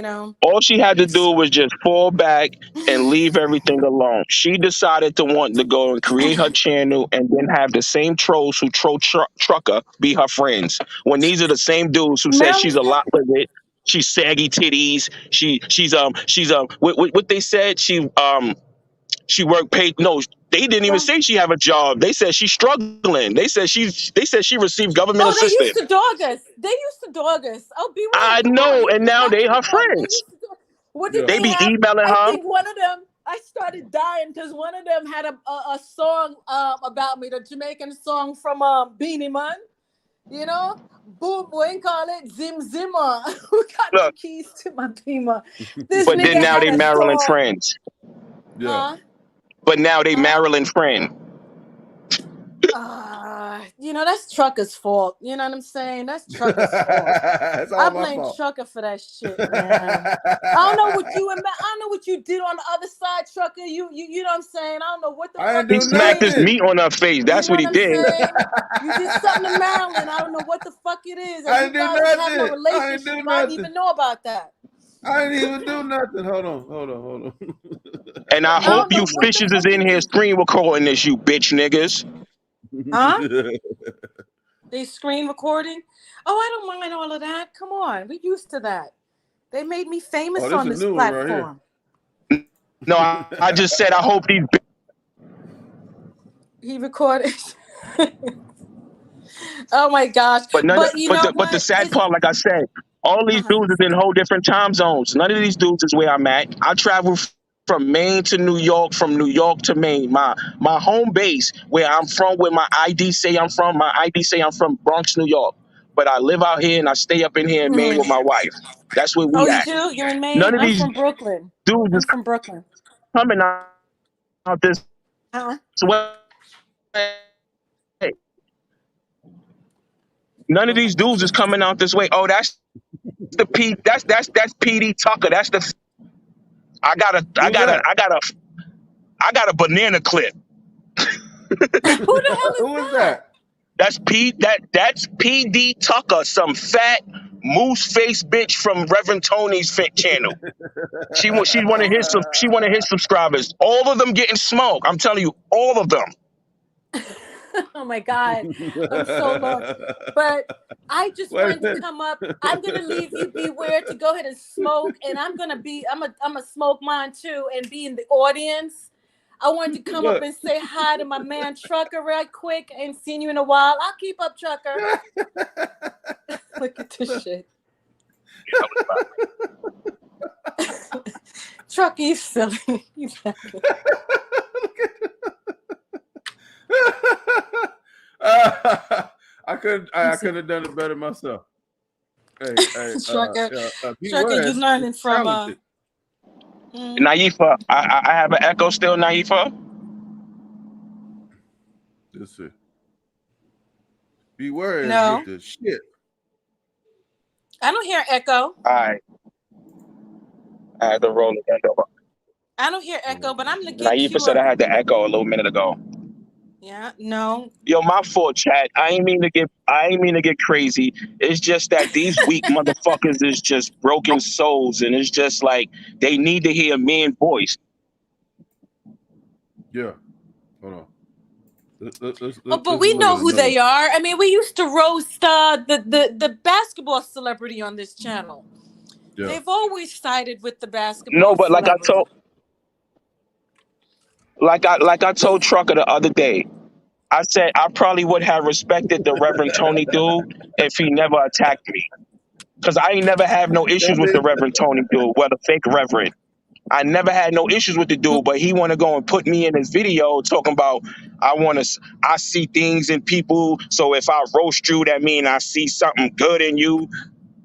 All she had to do was just fall back and leave everything alone. She decided to want to go and create her channel and then have the same trolls who troll Trucker be her friends. When these are the same dudes who said she's a lot with it. She's saggy titties. She's what they said she worked paid. No, they didn't even say she have a job. They said she's struggling. They said she received government assistance. They used to dog us. Oh, be right. I know, and now they her friends. What did they be have? emailing her? I think one of them. I started dying because one of them had a song about me, the Jamaican song from Beanie Man. Boom, boy, call it Zim Zimmer. Who got the keys to my Beamer? But then now they Maryland friends. Yeah. Huh? But now they Maryland friend. That's Trucker's fault. You know what I'm saying? That's Trucker's fault. I blame Trucker for that shit, man. I don't know what you did on the other side, Trucker. You know what I'm saying? I don't know what the fuck. He smacked his meat on her face. That's what he did. You did something to Maryland. I don't know what the fuck it is. I didn't do nothing. No relationship. I didn't even know about that. I didn't even do nothing. Hold on. And I hope you fishes is in here screen recording this, you bitch niggas. Huh? They screen recording? Oh, I don't mind all of that. Come on, we used to that. They made me famous on this platform. No, I just said I hope these. He recorded. Oh my gosh! But the sad part, like I said, All these dudes is in whole different time zones. None of these dudes is where I'm at. I travel from Maine to New York, from New York to Maine. My home base, where I'm from, where my ID say I'm from, Bronx, New York. But I live out here and I stay up in here in Maine with my wife. That's where Oh, we you at. do? You're in Maine? None of I'm these from Brooklyn. dudes I'm is from Brooklyn. coming out this way. None of these dudes is coming out this way. Oh, that's the P. That's PD Tucker. That's the. I got a banana clip. Who the hell Who is that? That's PD Tucker, some fat moose face bitch from Reverend Tony's channel. She's one of his subscribers. All of them getting smoked. I'm telling you, all of them. Oh my God, I'm so lost. But I just wanted to come up. I'm gonna leave you beware to go ahead and smoke, and I'm a smoke mine too and be in the audience. I wanted to come up and say hi to my man Trucker right quick. I ain't seen you in a while. I'll keep up, Trucker. Look at this shit. Trucker, you silly. You I couldn't have done it better myself. Hey, Trucker, P. Trucker, you West learning is from talented. Naifa, I have an echo still, Naifa. Let's see. Beware is No. with the shit. I don't hear echo. All right. I had to roll it over. I don't hear echo, but I'm gonna get Naifa you said I had the echo a little minute ago. Yeah, no. Yo, my fault, chat. I ain't mean to get crazy. It's just that these weak motherfuckers is just broken souls, and it's just like they need to hear a man's voice. Yeah. Hold on. But we know who they are. I mean, we used to roast the basketball celebrity on this channel. Yeah. They've always sided with the basketball. No, but like I celebrity. told Trucker the other day, I said I probably would have respected the Reverend Tony dude if he never attacked me. Because I ain't never have no issues with the Reverend Tony dude, whether fake Reverend. I never had no issues with the dude, but he want to go and put me in his video talking about I see things in people, so if I roast you, that mean I see something good in you.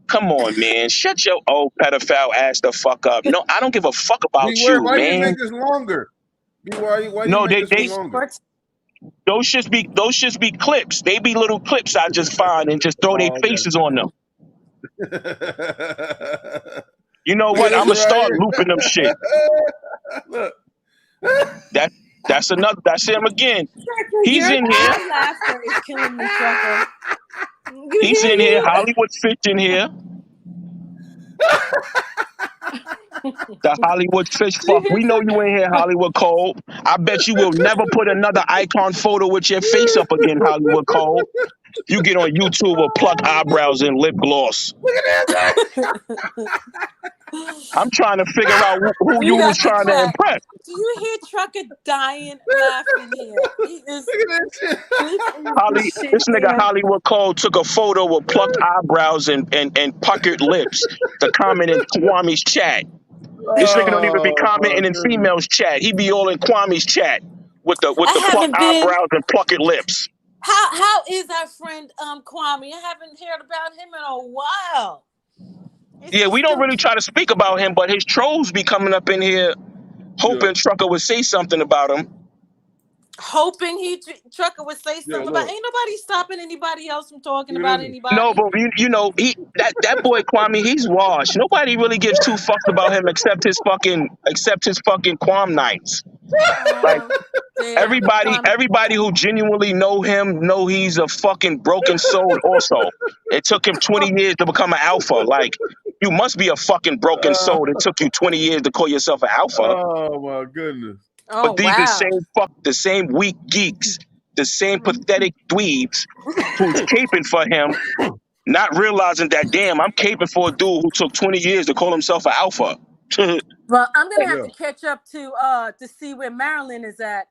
Come on, man. Shut your old pedophile ass the fuck up. No, I don't give a fuck about you, Why do you man. make this longer? Why do No, you make this one longer? those just be clips. They be little clips I just find and just throw their faces on them. You know what? I'm gonna start looping them shit. Look. That's him again. He's Your in here. laughter is killing me, Trucker. He's in here. Hollywood Fish in here. The Hollywood Fish fuck. We know you in here, Hollywood Cole. I bet you will never put another icon photo with your face up again, Hollywood Cole. You get on YouTube or pluck eyebrows and lip gloss. Look at that. I'm trying to figure out who you was trying to impress. Do you hear Trucker dying laughing here? He is. Look at that shit. This nigga Hollywood Cole took a photo with plucked eyebrows and puckered lips to comment in Kwame's chat. This nigga don't even be commenting in females' chat. He be all in Kwame's chat with the plucked eyebrows and puckered lips. How is our friend Kwame? I haven't heard about him in a while. Yeah, we don't really try to speak about him, but his trolls be coming up in here hoping Trucker would say something about him. Hoping Trucker would say something about. Ain't nobody stopping anybody else from talking about anybody. No, but you know, that boy Kwame, he's washed. Nobody really gives two fucks about him except his fucking Kwame nights. Like everybody who genuinely know him know he's a fucking broken soul also. It took him 20 years to become an alpha. Like, you must be a fucking broken soul. It took you 20 years to call yourself an alpha. Oh my goodness. But these the same weak geeks, the same pathetic dweebs who's caping for him, not realizing that, damn, I'm caping for a dude who took 20 years to call himself an alpha. Well, I'm gonna have to catch up to see where Marilyn is at.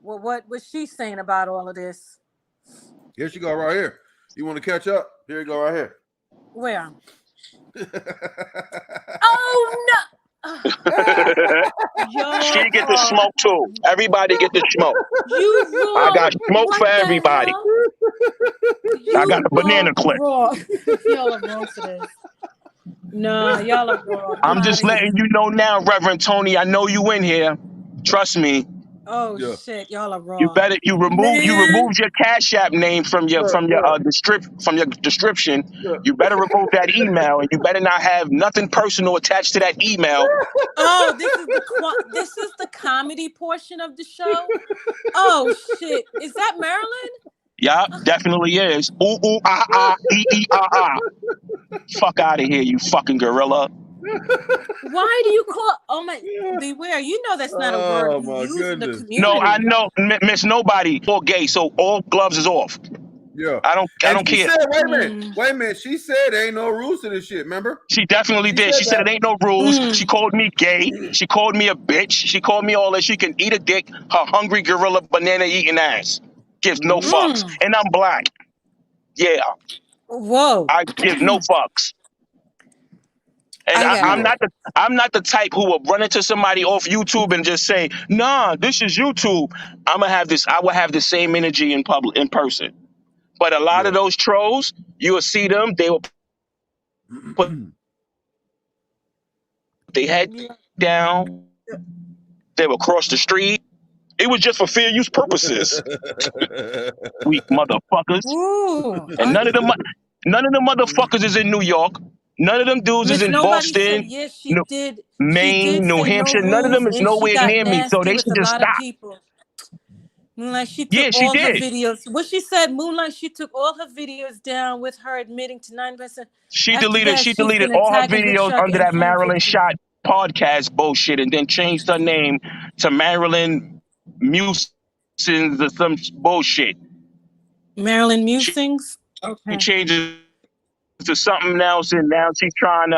Well, what's she saying about all of this? Here she go right here. You want to catch up? Here you go right here. Where? Oh no. She get the smoke too. Everybody get the smoke. You wrong. I got smoke What for the everybody. hell? I got a banana clip. Wrong. Y'all are wrong for this. No, y'all are wrong. I'm just letting you know now, Reverend Tony. I know you in here. Trust me. Oh shit, y'all are wrong. You removed your Cash App name from your description. You better remove that email, and you better not have nothing personal attached to that email. Oh, this is the comedy portion of the show. Oh shit, is that Maryland? Yeah, definitely is. Ooh ooh ah ah ah. Fuck out of here, you fucking gorilla. Why do you call? Oh my, beware! You know that's not a word we use in the community. No, I know, Miss Nobody. All gay, so all gloves is off. Yeah, I don't she care. Said, wait a minute. She said there ain't no rules to this shit. Remember? She definitely did. She said it ain't no rules. She called me gay. She called me a bitch. She called me all that. She can eat a dick. Her hungry gorilla banana eating ass gives no fucks, and I'm black. Yeah. Whoa. I give no fucks. And I'm not the type who will run into somebody off YouTube and just say, "Nah, this is YouTube." I will have the same energy in person. But a lot of those trolls, you will see them. They will put their head down. They will cross the street. It was just for fair use purposes. Weak motherfuckers. And none of the motherfuckers is in New York. None of them dudes is in Boston, Maine, New Hampshire. None of them is nowhere near me, so they should just stop. Moonlight, she took all her videos. What she said, Moonlight, she took all her videos down with her admitting to 9%. She deleted all her videos under that Marilyn Shot podcast bullshit, and then changed her name to Marilyn Musings or some bullshit. Marilyn Musings. She changes to something else, and now she's trying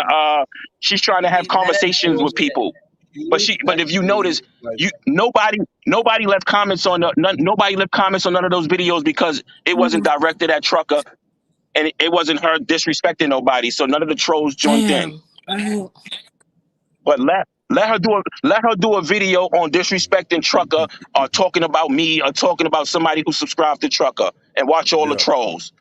to have conversations with people. But if you notice, nobody left comments on nobody left comments on none of those videos because it wasn't directed at Trucker, and it wasn't her disrespecting nobody. So none of the trolls joined in. But let her do a video on disrespecting Trucker, or talking about me, or talking about somebody who subscribed to Trucker, and watch all the trolls.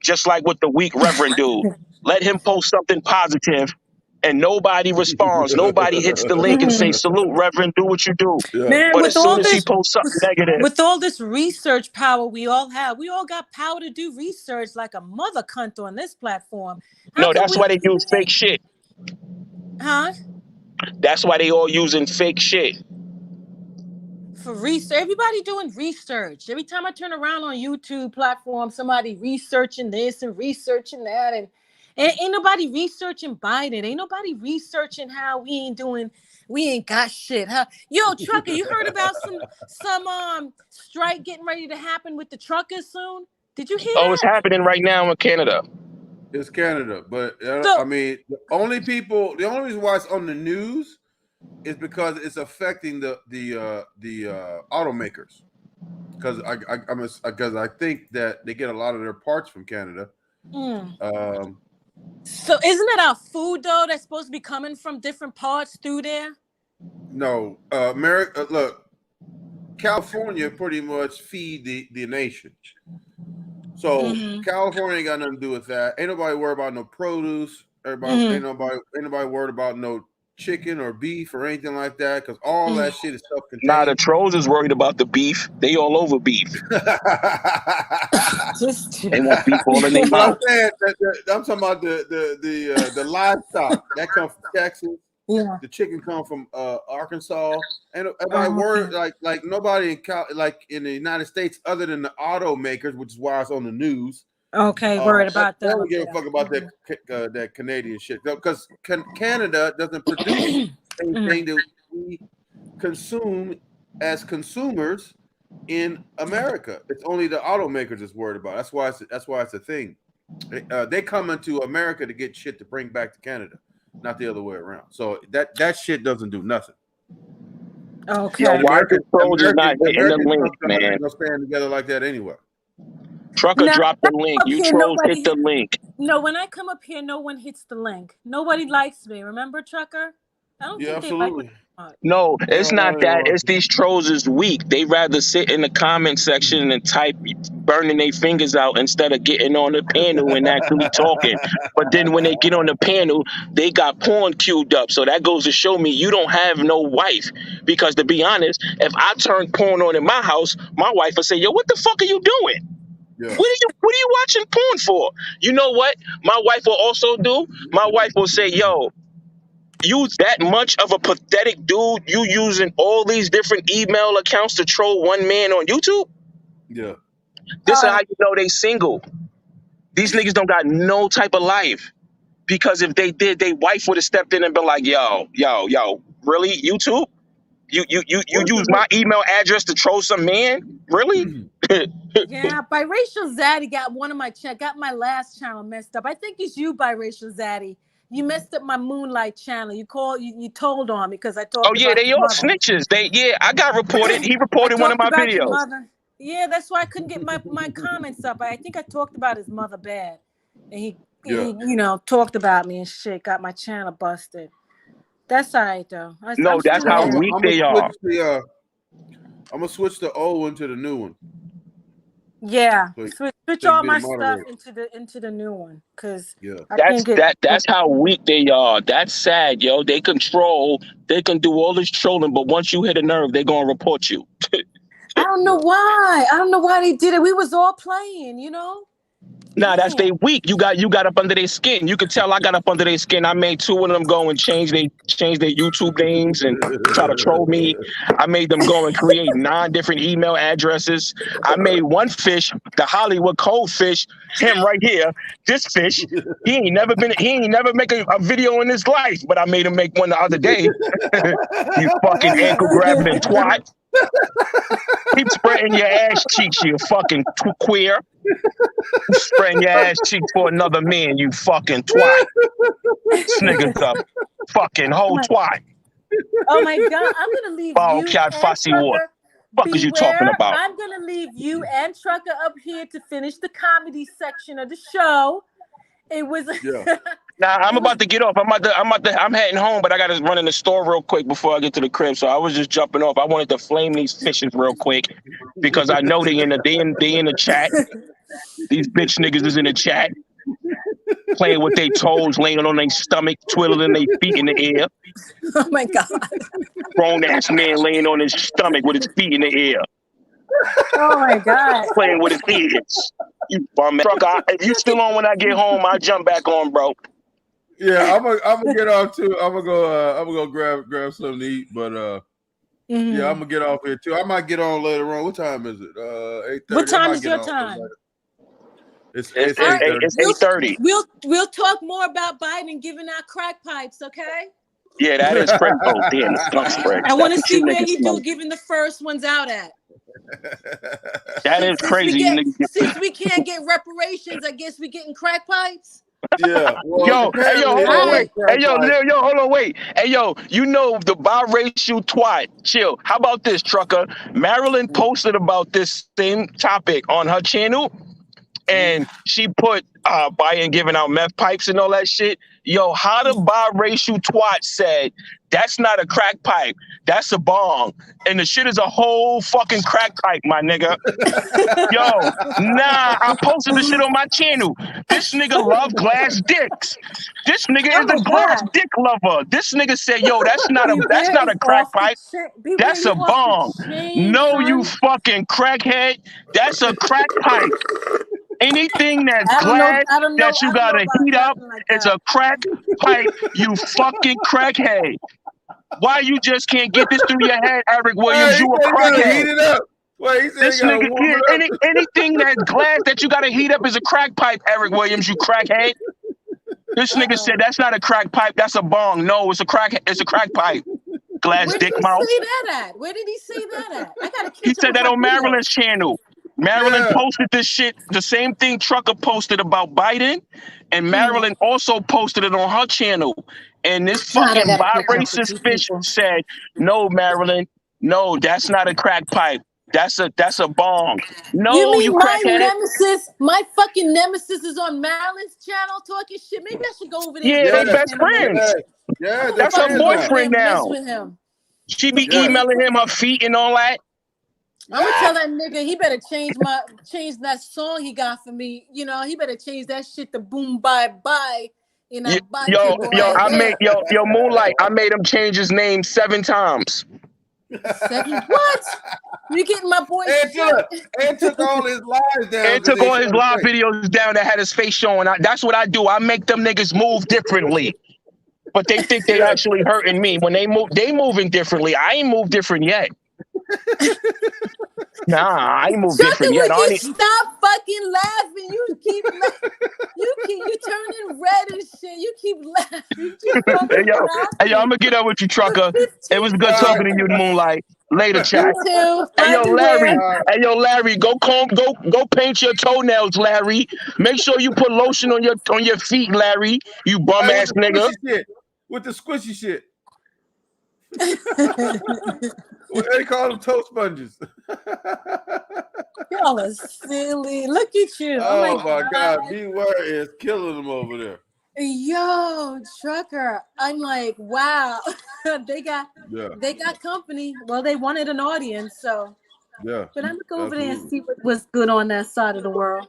Just like with the weak Reverend dude. Let him post something positive, and nobody responds. Nobody hits the link and say, "Salute, Reverend, do what you do." Man, But as soon as he posts something negative, with all this research power we all have, we all got power to do research like a mother cunt on this platform. no, that's why they use fake shit. Huh? That's why they all using fake shit. For research, everybody doing research. Every time I turn around on YouTube platform, somebody researching this and researching that, and ain't nobody researching Biden. Ain't nobody researching how we ain't got shit. Huh? Yo, Trucker, you heard about some strike getting ready to happen with the truckers soon? Did you hear that? It's happening right now in Canada. It's Canada, but I mean, the only reason why it's on the news is because it's affecting the automakers. Because I think that they get a lot of their parts from Canada. So isn't it our food though that's supposed to be coming from different parts through there? No, America. Look, California pretty much feed the nation. So California ain't got nothing to do with that. Ain't nobody worried about no produce. Ain't nobody worried about no chicken or beef or anything like that, because all that shit is self-contained. Nah, the trolls is worried about the beef. They all over beef. They want beef all in their mouth. I'm talking about the livestock that comes from Texas. Yeah. The chicken come from Arkansas. And everybody worried like nobody in the United States other than the automakers, which is why it's on the news. Okay, worried about that. I don't give a fuck about that Canadian shit, because Canada doesn't produce anything that we consume as consumers in America. It's only the automakers that's worried about. That's why it's a thing. They come into America to get shit to bring back to Canada, not the other way around. So that shit doesn't do nothing. Okay. Yo, why the trolls is not hitting the link, man? They'll stand together like that anyway. Trucker No, dropped the link. You okay, trolls nobody. hit the link. No, when I come up here, no one hits the link. Nobody likes me. Remember, Trucker? I don't think they like me. No, it's don't not want that. anyone. It's these trolls is weak. They rather sit in the comment section and type, burning their fingers out instead of getting on the panel and actually talking. But then when they get on the panel, they got porn queued up. So that goes to show me you don't have no wife. Because to be honest, if I turn porn on in my house, my wife will say, "Yo, what the fuck are you doing? Yeah. What are you watching porn for?" You know what? My wife will also do. My wife will say, "Yo, you that much of a pathetic dude, you using all these different email accounts to troll one man on YouTube?" Yeah. This is how you know they single. These niggas don't got no type of life. Because if they did, they wife would have stepped in and been like, yo, really? YouTube? You use my email address to troll some man? Really? Yeah, biracial Zaddy got my last channel messed up. I think it's you, biracial Zaddy. You messed up my Moonlight channel. You told on me because I talked Oh yeah, about they your all mother. snitches. I got reported. He reported one of my About your videos. mother. Yeah, that's why I couldn't get my comments up. I think I talked about his mother bad. And he talked about me and shit, got my channel busted. That's all right though. No, that's how weak they are. I'm gonna switch the old one to the new one. Yeah, So switch you all can my be a stuff moderator. into the new one, cause Yeah. That's how weak they are. That's sad, yo. They can do all this trolling, but once you hit a nerve, they're gonna report you. I don't know why. I don't know why they did it. We was all playing, you know. Nah, that's they weak. You got up under their skin. You could tell I got up under their skin. I made two of them go and change their YouTube names and try to troll me. I made them go and create 9 different email addresses. I made one fish, the Hollywood cold fish, him right here. This fish, he ain't never make a video in his life, but I made him make one the other day. You fucking ankle grabbing twat. Keep spreading your ass cheeks, you fucking queer. Spreading your ass cheeks for another man, you fucking twat. This nigga's a fucking whole twat. Oh my God, I'm gonna leave Ball you cat and fussy water. Trucker. Fuck is you talking about? I'm gonna leave you and Trucker up here to finish the comedy section of the show. It was Nah, I'm about to get off. I'm heading home, but I gotta run in the store real quick before I get to the crib. So I was just jumping off. I wanted to flame these fishes real quick because I know they in the chat. These bitch niggas is in the chat, playing with their toes, laying on their stomach, twiddling their feet in the air. Oh my God. Grown ass man laying on his stomach with his feet in the air. Oh my God. Playing with his ears. You bum ass. Trucker, if you still on when I get home, I'll jump back on, bro. Yeah, I'm gonna get off too. I'm gonna go grab something to eat, but yeah, I'm gonna get off here too. I might get on later on. What time is it? 8:30. What time is your time? It's 8:30. It's 8:30. We'll talk more about Biden giving out crack pipes, okay? Yeah, that is crazy. Oh, damn, skunk spray. I want to That's see what you where niggas he smell. giving the first ones out at. That is crazy. Since we can't get reparations, I guess we getting crack pipes. Yeah. Well, hey, yo, hold on, wait. Hey, yo, hold on, wait. Hey, yo, you know the biracial twat. Chill. How about this, Trucker? Marilyn posted about this same topic on her channel, and she put Biden giving out meth pipes and all that shit. Yo, how the biracial twat said, that's not a crack pipe, that's a bong. And the shit is a whole fucking crack pipe, my nigga. Yo, nah, I posted the shit on my channel. This nigga love glass dicks. This nigga is a glass dick lover. This nigga said, yo, that's not a crack pipe. That's a bong. No, you fucking crackhead. That's a crack pipe. Anything that's glass that you gotta heat up, it's a crack pipe, you fucking crackhead. Why you just can't get this through your head, Eric Williams? You a crackhead. Heat it up. Wait, he said This nigga, anything that's glass that you gotta heat up is a crack pipe, Eric Williams, you crackhead. This nigga said that's not a crack pipe, that's a bong. No, it's a crack pipe. Glass dick mouth. Where did he say that at? Where did he say that at? I gotta catch He said that on Marilyn's channel. Marilyn posted this shit, the same thing Trucker posted about Biden, and Marilyn also posted it on her channel. And this fucking bi-racist fish said, no, Marilyn, no, that's not a crack pipe. That's a bong. You No, mean you my crackheaded. nemesis? My fucking nemesis is on Marilyn's channel talking shit. Maybe I should go over there. Yeah, they And best him and maybe- friends. Yeah, I'm they're That's her fucking go over friends there boyfriend and mess now. with him. She be Yeah. emailing him her feet and all that. I'm gonna tell that nigga he better change that song he got for me. You know, he better change that shit to boom bye bye. You know, bye Yo, kid boy. I made yo Moonlight. I made him change his name 7 times. 7 what? You getting my boy and took all his lives down. And took all his live videos down that had his face showing. That's what I do. I make them niggas move differently. But they think they actually hurting me. When they moving differently. I ain't moved different yet. Nah, I ain't moved different yet. Would you stop fucking laughing? You keep you turning red and shit. You keep laughing. You keep fucking Hey, yo, I'm gonna get up with you, trucker. It was good talking to you, Moonlight. Later, chat. too. Hey, yo, Love you, Larry. man. Hey, yo, Larry. Go paint your toenails, Larry. Make sure you put lotion on your feet, Larry. You bum ass nigga. With the squishy shit. They call them toe sponges. Y'all are silly. Look at you. Oh my God. Beware is killing them over there. Yo, trucker. I'm like, wow. they got company. Well, they wanted an audience, so yeah. But I'm gonna go over there and see what's good on that side of the world.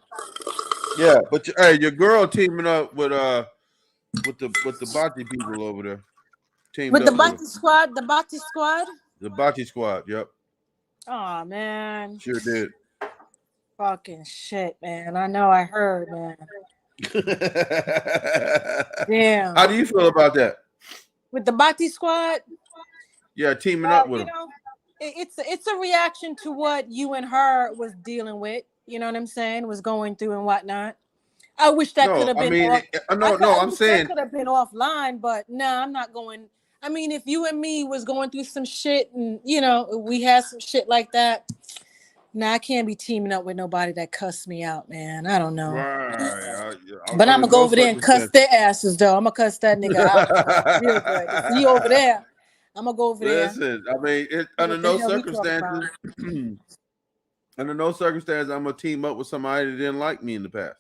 Yeah, but hey, your girl teaming up with the Bati people over there. With the Bati squad, the Bati squad. The Bati squad, yep. Oh man. Sure did. Fucking shit, man. I know I heard, man. Damn. How do you feel about that? With the Bati squad? Yeah, teaming up with them. It's a reaction to what you and her was dealing with. You know what I'm saying? Was going through and whatnot. I wish that could have been. I'm saying could have been offline, but no, I'm not going. I mean, if you and me was going through some shit, and we had some shit like that. Nah, I can't be teaming up with nobody that cussed me out, man. I don't know. Right. But I'm gonna go over there and cuss their asses, though. I'm gonna cuss that nigga out real good. If he over there, I'm gonna go over there. Listen, I mean, under no circumstances, under no circumstances, I'm gonna team up with somebody that didn't like me in the past.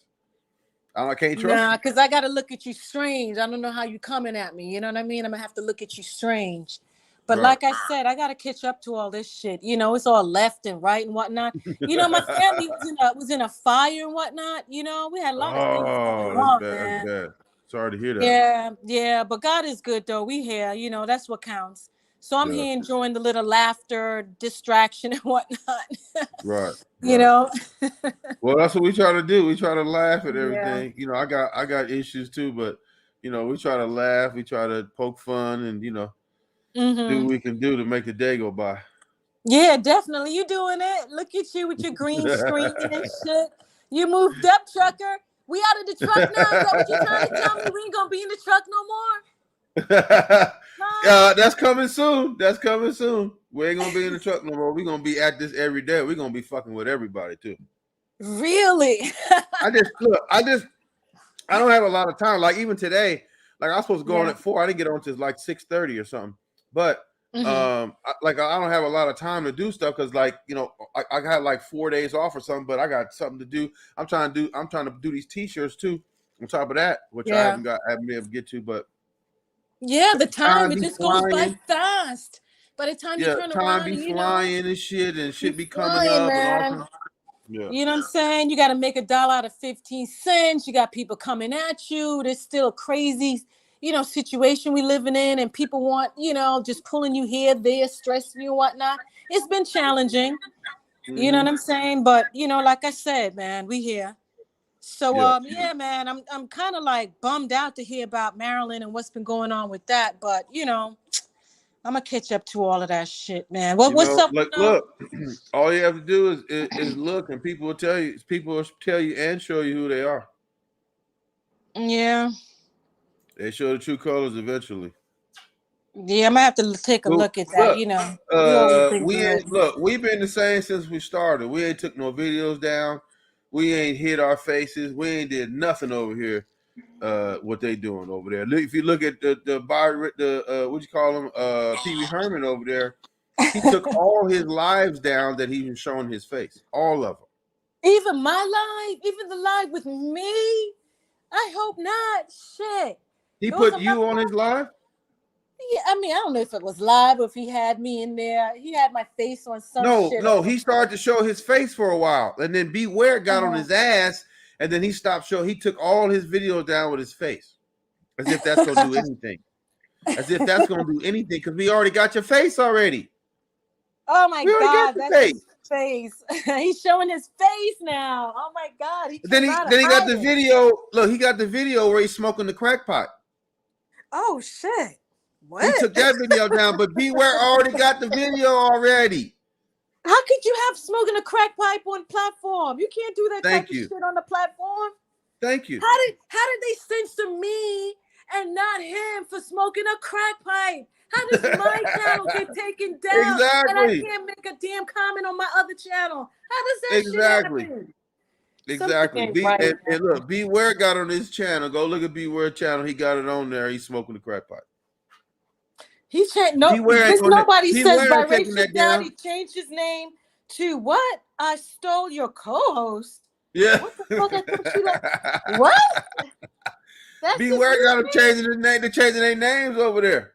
I can't trust. Nah, because I gotta look at you strange. I don't know how you coming at me. You know what I mean? I'm gonna have to look at you strange. But like I said, I gotta catch up to all this shit. It's all left and right and whatnot. My family was in a fire and whatnot. We had a lot of things going on, man. That's bad. Sorry to hear that. Yeah. But God is good though. We here. That's what counts. So I'm here enjoying the little laughter, distraction, and whatnot. Right. Well, that's what we try to do. We try to laugh at everything. I got issues too, but we try to laugh. We try to poke fun and do what we can do to make the day go by. Yeah, definitely. You doing it. Look at you with your green screen and shit. You moved up, trucker. We out of the truck now. Is that what you're trying to tell me? We ain't gonna be in the truck no more? That's coming soon. We ain't gonna be in the truck no more. We're gonna be at this every day. We're gonna be fucking with everybody too. Really? I don't have a lot of time. Like even today, like I was supposed to go on at 4. I didn't get on till like 6:30 or something. But I don't have a lot of time to do stuff because I got like 4 days off or something, but I got something to do. I'm trying to do these t-shirts too on top of that, which I haven't been able to get to, but the time it just goes by fast. By the time you turn around, time be flying and shit be coming up and all. Yeah. You know what I'm saying? You got to make $1 out of 15 cents. You got people coming at you. There's still a crazy, situation we living in, and people want, just pulling you here, there, stressing you and whatnot. It's been challenging. You know what I'm saying? But like I said, man, we here. So man, I'm kind of like bummed out to hear about Maryland and what's been going on with that. But I'm gonna catch up to all of that shit, man. What's up? Look, all you have to do is look, and people will tell you. People will tell you and show you who they are. Yeah. They show the true colors eventually. Yeah, I'm gonna have to take a look at that. We've been the same since we started. We ain't took no videos down. We ain't hid our faces. We ain't did nothing over here. What they doing over there? If you look at the what you call him, Pee Wee Herman over there, He took all his lives down that he was showing his face, all of them. Even my live, even the live with me. I hope not. Shit. He Those put are you my on his live? Yeah, I mean, I don't know if it was live or if he had me in there. He had my face on some shit. No, he started to show his face for a while, and then Beware got on his ass, and then he stopped showing. He took all his videos down with his face, as if that's gonna do anything. As if that's gonna do anything, because we already got your face already. Oh my We already God, got your that's his face. He's showing his face now. Oh my God, he Then he got the video. Look, he got the video where he's smoking the crack pipe. Oh shit! What? He took that video down, but Beware already got the video already. How could you have smoking a crack pipe on platform? You can't do that Thank type you. of shit on the platform. Thank you. How did they censor me and not him for smoking a crack pipe? How does my channel get taken down and I Exactly. can't make a damn comment on my other channel? How does that Exactly. shit happen? Exactly. Something ain't right, And look, Beware got on his channel. Go look at Beware channel. He got it on there. He's smoking the crack pipe. He changed. No, Beware ain't this gonna- nobody says Beware ain't taking biracial that down. daddy changed his name to what? I stole your co-host. Yeah. What the fuck? I thought you like what? That's Beware got him changing his name. They're changing their names over there.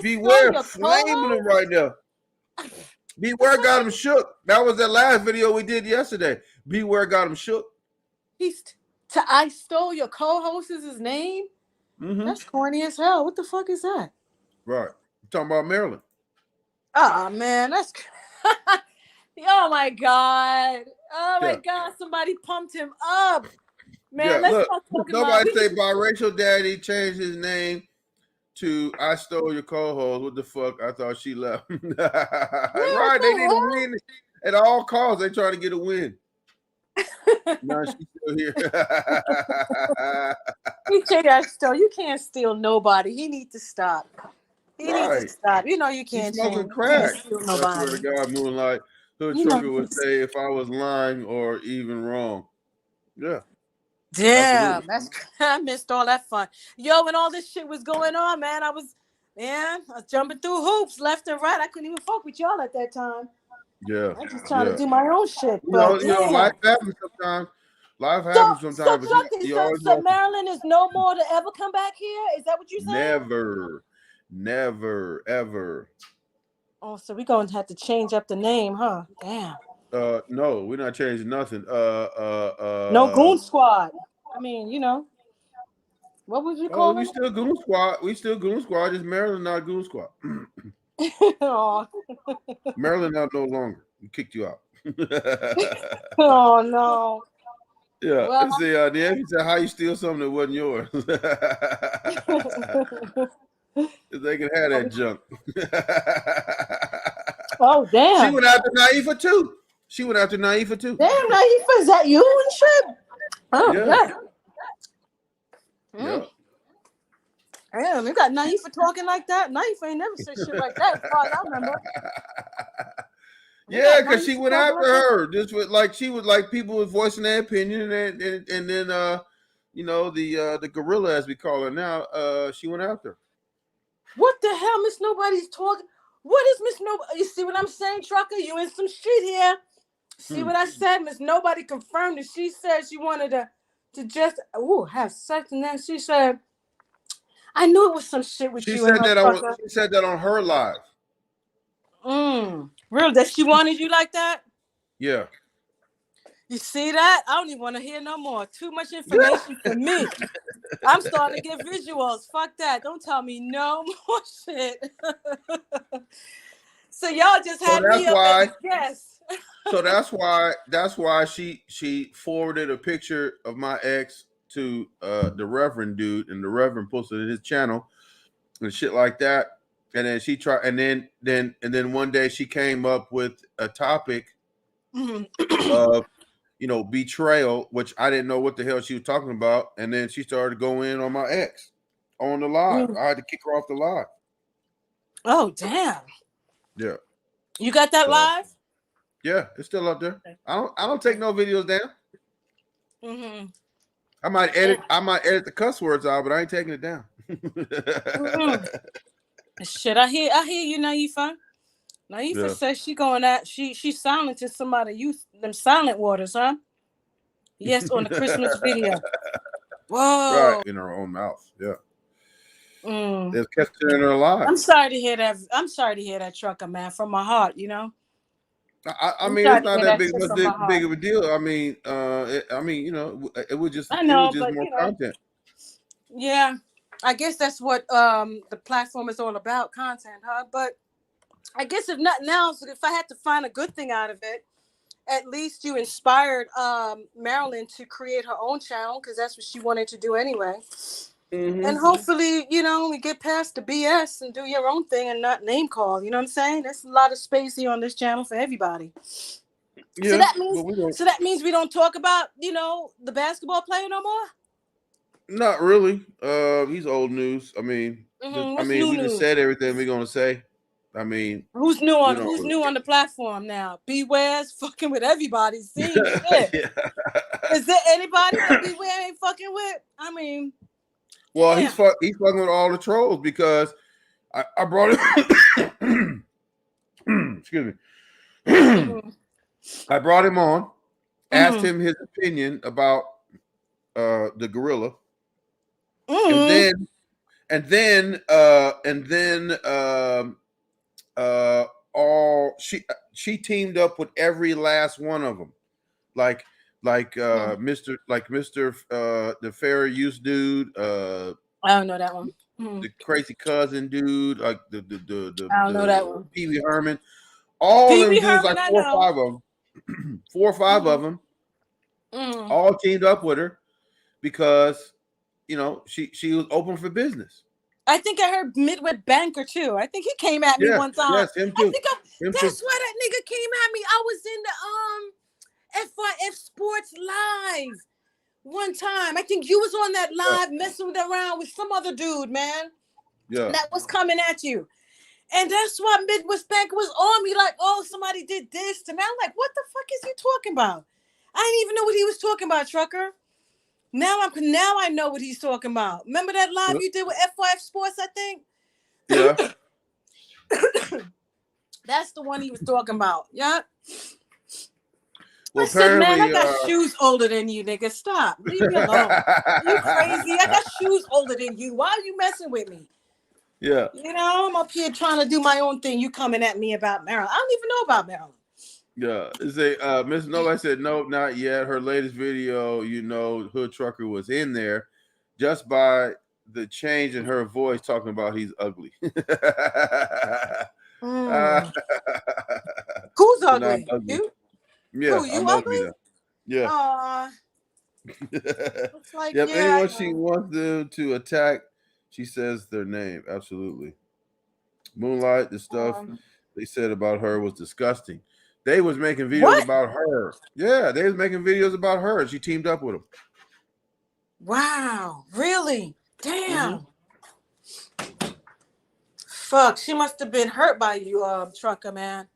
Beware flaming them right now. Beware got him shook. That was that last video we did yesterday. Beware got him shook. He's to I stole your co-host is his name. That's corny as hell. What the fuck is that? Right. I'm talking about Maryland. Oh man, that's oh my god. Oh my Yeah. god, somebody pumped him up. Man, Yeah, let's look, not talk nobody about say biracial daddy changed his name to I stole your co-host. What the fuck? I thought she left. Right, they need to win at all costs. They trying to get a win. No, she's still here. He said I stole. You can't steal nobody. He needs to stop. He needs to Right. stop. You know you can't He's smoking change. crack. You can't steal I swear to nobody. God, Moonlight Hood You know- Trucker would say if I was lying or even wrong. Yeah. Damn, Absolutely. I missed all that fun. Yo, when all this shit was going on, man, I was jumping through hoops left and right. I couldn't even fuck with y'all at that time. Yeah. I'm just trying to do my own shit. You But know, life happens sometimes. Life happens sometimes. But you always so Maryland is no more to ever come back here? Is that what you said? Never, ever. Oh, so we're going to have to change up the name, huh? Damn. No, we're not changing nothing. No Goon Squad. I mean, you know. What would you call we it? still Goon Squad. We still Goon Squad. Just Maryland not Goon Squad. Oh. Maryland not no longer. We kicked you out. Oh no. Yeah. Well, See, the answer said how you steal something that wasn't yours. They can have that junk. Oh damn. She went after Naifa too. Damn, Naifa, is that you and shit? Oh Yeah. yeah. Damn, you got Naifa talking like that? Naifa ain't never said shit like that as far as I remember. Yeah, because she went after her. Just with like she was like people was voicing their opinion, and then you know the gorilla as we call her now. She went after her. What the hell, Miss Nobody's talking? What is Miss Nobody? You see what I'm saying, Trucker? You in some shit here. See what I said? Miss Nobody confirmed it. She said she wanted to just have sex, and then she said, I knew it was some shit with She you. said and her that Trucker. she said that on her live. Real that she wanted you like that? Yeah. You see that? I don't even want to hear no more. Too much information for me. I'm starting to get visuals. Fuck that. Don't tell me no more shit. So y'all just had me up as a guest. So that's why she forwarded a picture of my ex to the Reverend dude, and the Reverend posted it his channel and shit like that. And then she tried, and then one day she came up with a topic of betrayal, which I didn't know what the hell she was talking about. And then she started going in on my ex on the live. I had to kick her off the live. Oh damn. Yeah. You got that live? Yeah, it's still up there. I don't take no videos down. I might edit the cuss words out, but I ain't taking it down. Shit, I hear you, Naifa. Naifa says she going at she silencing somebody. Use them silent waters, huh? Yes, on the Christmas video. Whoa. Right, in her own mouth. Yeah. Mm. They're catching in her alive. I'm sorry to hear that. I'm sorry to hear that, trucker man, from my heart. You know. I mean, it's not that big of a deal. I mean, you know, it was just more content. Yeah, I guess that's what the platform is all about, content, huh? But I guess if nothing else, if I had to find a good thing out of it, at least you inspired Marilyn to create her own channel because that's what she wanted to do anyway. Mm-hmm. And hopefully, you know, we get past the BS and do your own thing and not name call. You know what I'm saying? There's a lot of space here on this channel for everybody. Yeah, so that means we don't talk about, you know, the basketball player no more? Not really. He's old news. I mean, we just said everything we're gonna say. I mean, who's new on the platform now? Beware's fucking with everybody. Seeing shit. Yeah. Is there anybody that Beware ain't fucking with? I mean, well, he's fucking with all the trolls because I brought him. Excuse me. I brought him on, asked him his opinion about the gorilla, and then she teamed up with every last one of them, like Mr. The fair use dude. I don't know that one. The crazy cousin dude, like the I don't know that one. Pee Wee Herman. All of them dudes, like 4 or 5 of them. 4 or 5 of them. All teamed up with her because, you know, she was open for business. I think I heard Midwest Banker too. I think he came at me one time. Yes, him too. That's why that nigga came at me. I was in the FYF Sports Live one time. I think you was on that live messing around with some other dude, man. Yeah. That was coming at you. And that's why Midwest Banker was on me like, oh, somebody did this to me. I'm like, what the fuck is he talking about? I didn't even know what he was talking about, trucker. Now I know what he's talking about. Remember that live you did with FYF Sports, I think? Yeah. That's the one he was talking about. Yeah. Well, I said, man, I got shoes older than you, nigga. Stop. Leave me alone. You crazy? I got shoes older than you. Why are you messing with me? Yeah. You know, I'm up here trying to do my own thing. You coming at me about Maryland. I don't even know about Maryland. Yeah. Miss Nobody said, nope, not yet. Her latest video, you know, Hood Trucker was in there just by the change in her voice talking about he's ugly. Who's ugly? You? Yeah, Who, you I'm ugly? Yeah. It's like, yep. Anyone she wants them to attack, she says their name. Absolutely. Moonlight, the stuff they said about her was disgusting. They was making videos about her. Yeah, they was making videos about her. And she teamed up with them. Wow, really? Damn. Fuck, she must have been hurt by you, trucker man.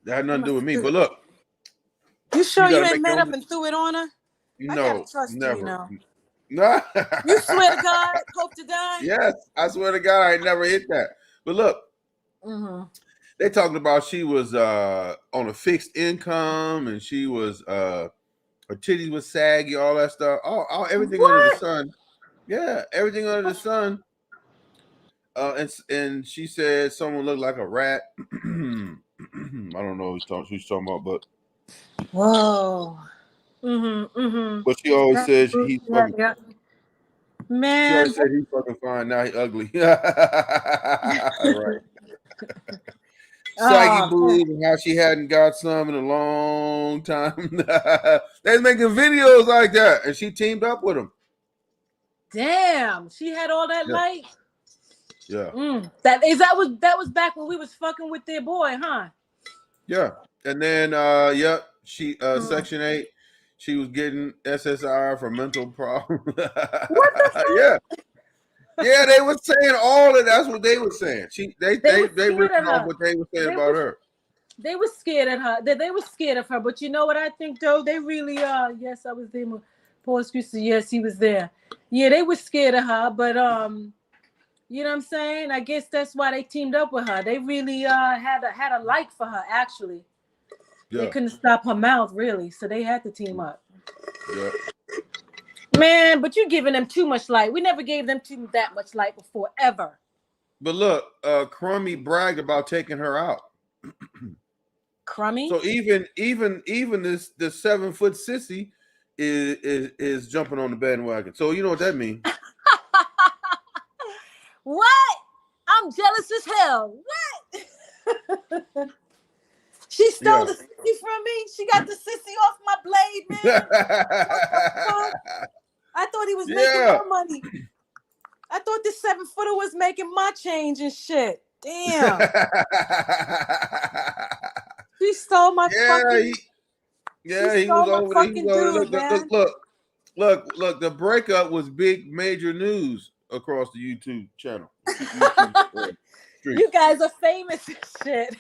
That had nothing to do with me. But look, you sure you ain't met up and threw it on her? No, I gotta trust never. you now. No. You swear to God, hope to die? Yes, I swear to God, I ain't never hit that. But look, they talking about she was on a fixed income and she was her titties was saggy, all that stuff. Everything under the sun. Yeah, everything under the sun. And she said someone looked like a rat. I don't know who she's talking about, but whoa. But she always says he's fucking. Yeah. Man, she always said he's fucking fine. Now he's ugly. Right. Saggy boobs and how she hadn't got some in a long time. They're making videos like that, and she teamed up with him. Damn, she had all that light. Yeah. That was back when we was fucking with their boy, huh? Yeah. And then she Section 8, she was getting SSRI for mental problems. What the fuck? Yeah, they were saying all of that's what they were saying. They ripped off what they were saying about her. They were scared of her. They were scared of her. But you know what I think though? They really are. Yes, I was there. Paul excuse. Yes, he was there. Yeah, they were scared of her, but You know what I'm saying? I guess that's why they teamed up with her. They really had a like for her, actually. Yeah. They couldn't stop her mouth, really, so they had to team up. Yeah. Man, but you're giving them too much light. We never gave them that much light before, ever. But look, Crummy bragged about taking her out. Crummy? So even this 7-foot sissy is jumping on the bandwagon. So you know what that means. What? I'm jealous as hell. What? She stole the sissy from me. She got the sissy off my blade, man. I thought he was making more money. I thought this 7-footer was making my change and shit. Damn. She stole my fucking. He was over there. He was over there. Look. The breakup was big, major news across the YouTube channel. You guys are famous and shit.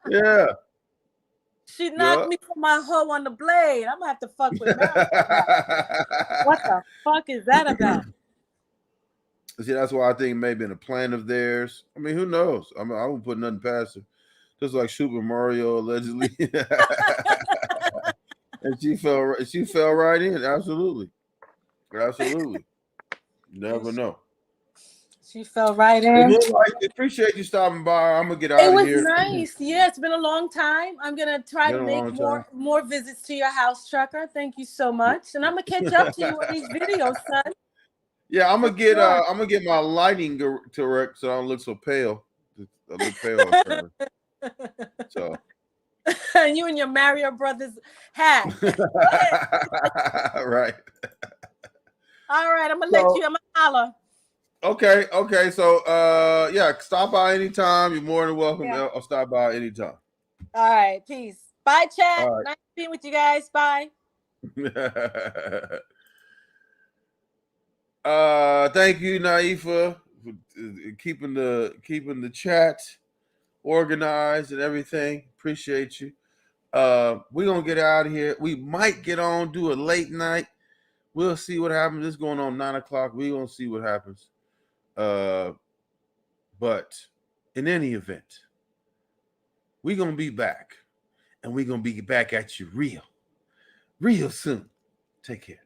Yeah. She knocked me for my hoe on the blade. I'm gonna have to fuck with Mary. What the fuck is that about? See, that's why I think it may have been a plan of theirs. I mean, who knows? I won't put nothing past her. Just like Super Mario allegedly. And she fell right in. Absolutely. Never know. She fell right in. Appreciate you stopping by. I'm gonna get out of here. It was nice. Yeah, it's been a long time. I'm gonna try to make more visits to your house, Trucker. Thank you so much. And I'm gonna catch up to you on these videos, son. Yeah, I'm gonna get my lighting correct so I don't look so pale. I look pale. So and you and your Mario Brothers hat. Right. All right, I'm gonna holler. Okay. So stop by anytime. You're more than welcome. Yeah. I'll stop by anytime. All right, peace. Bye, chat. Right. Nice being with you guys. Bye. Thank you, Naifa, for keeping the chat organized and everything. Appreciate you. We're gonna get out of here. We might get on, do a late night. We'll see what happens. This is going on 9 o'clock. We're gonna see what happens. But in any event, we're gonna be back, and we're gonna be back at you real soon. Take care.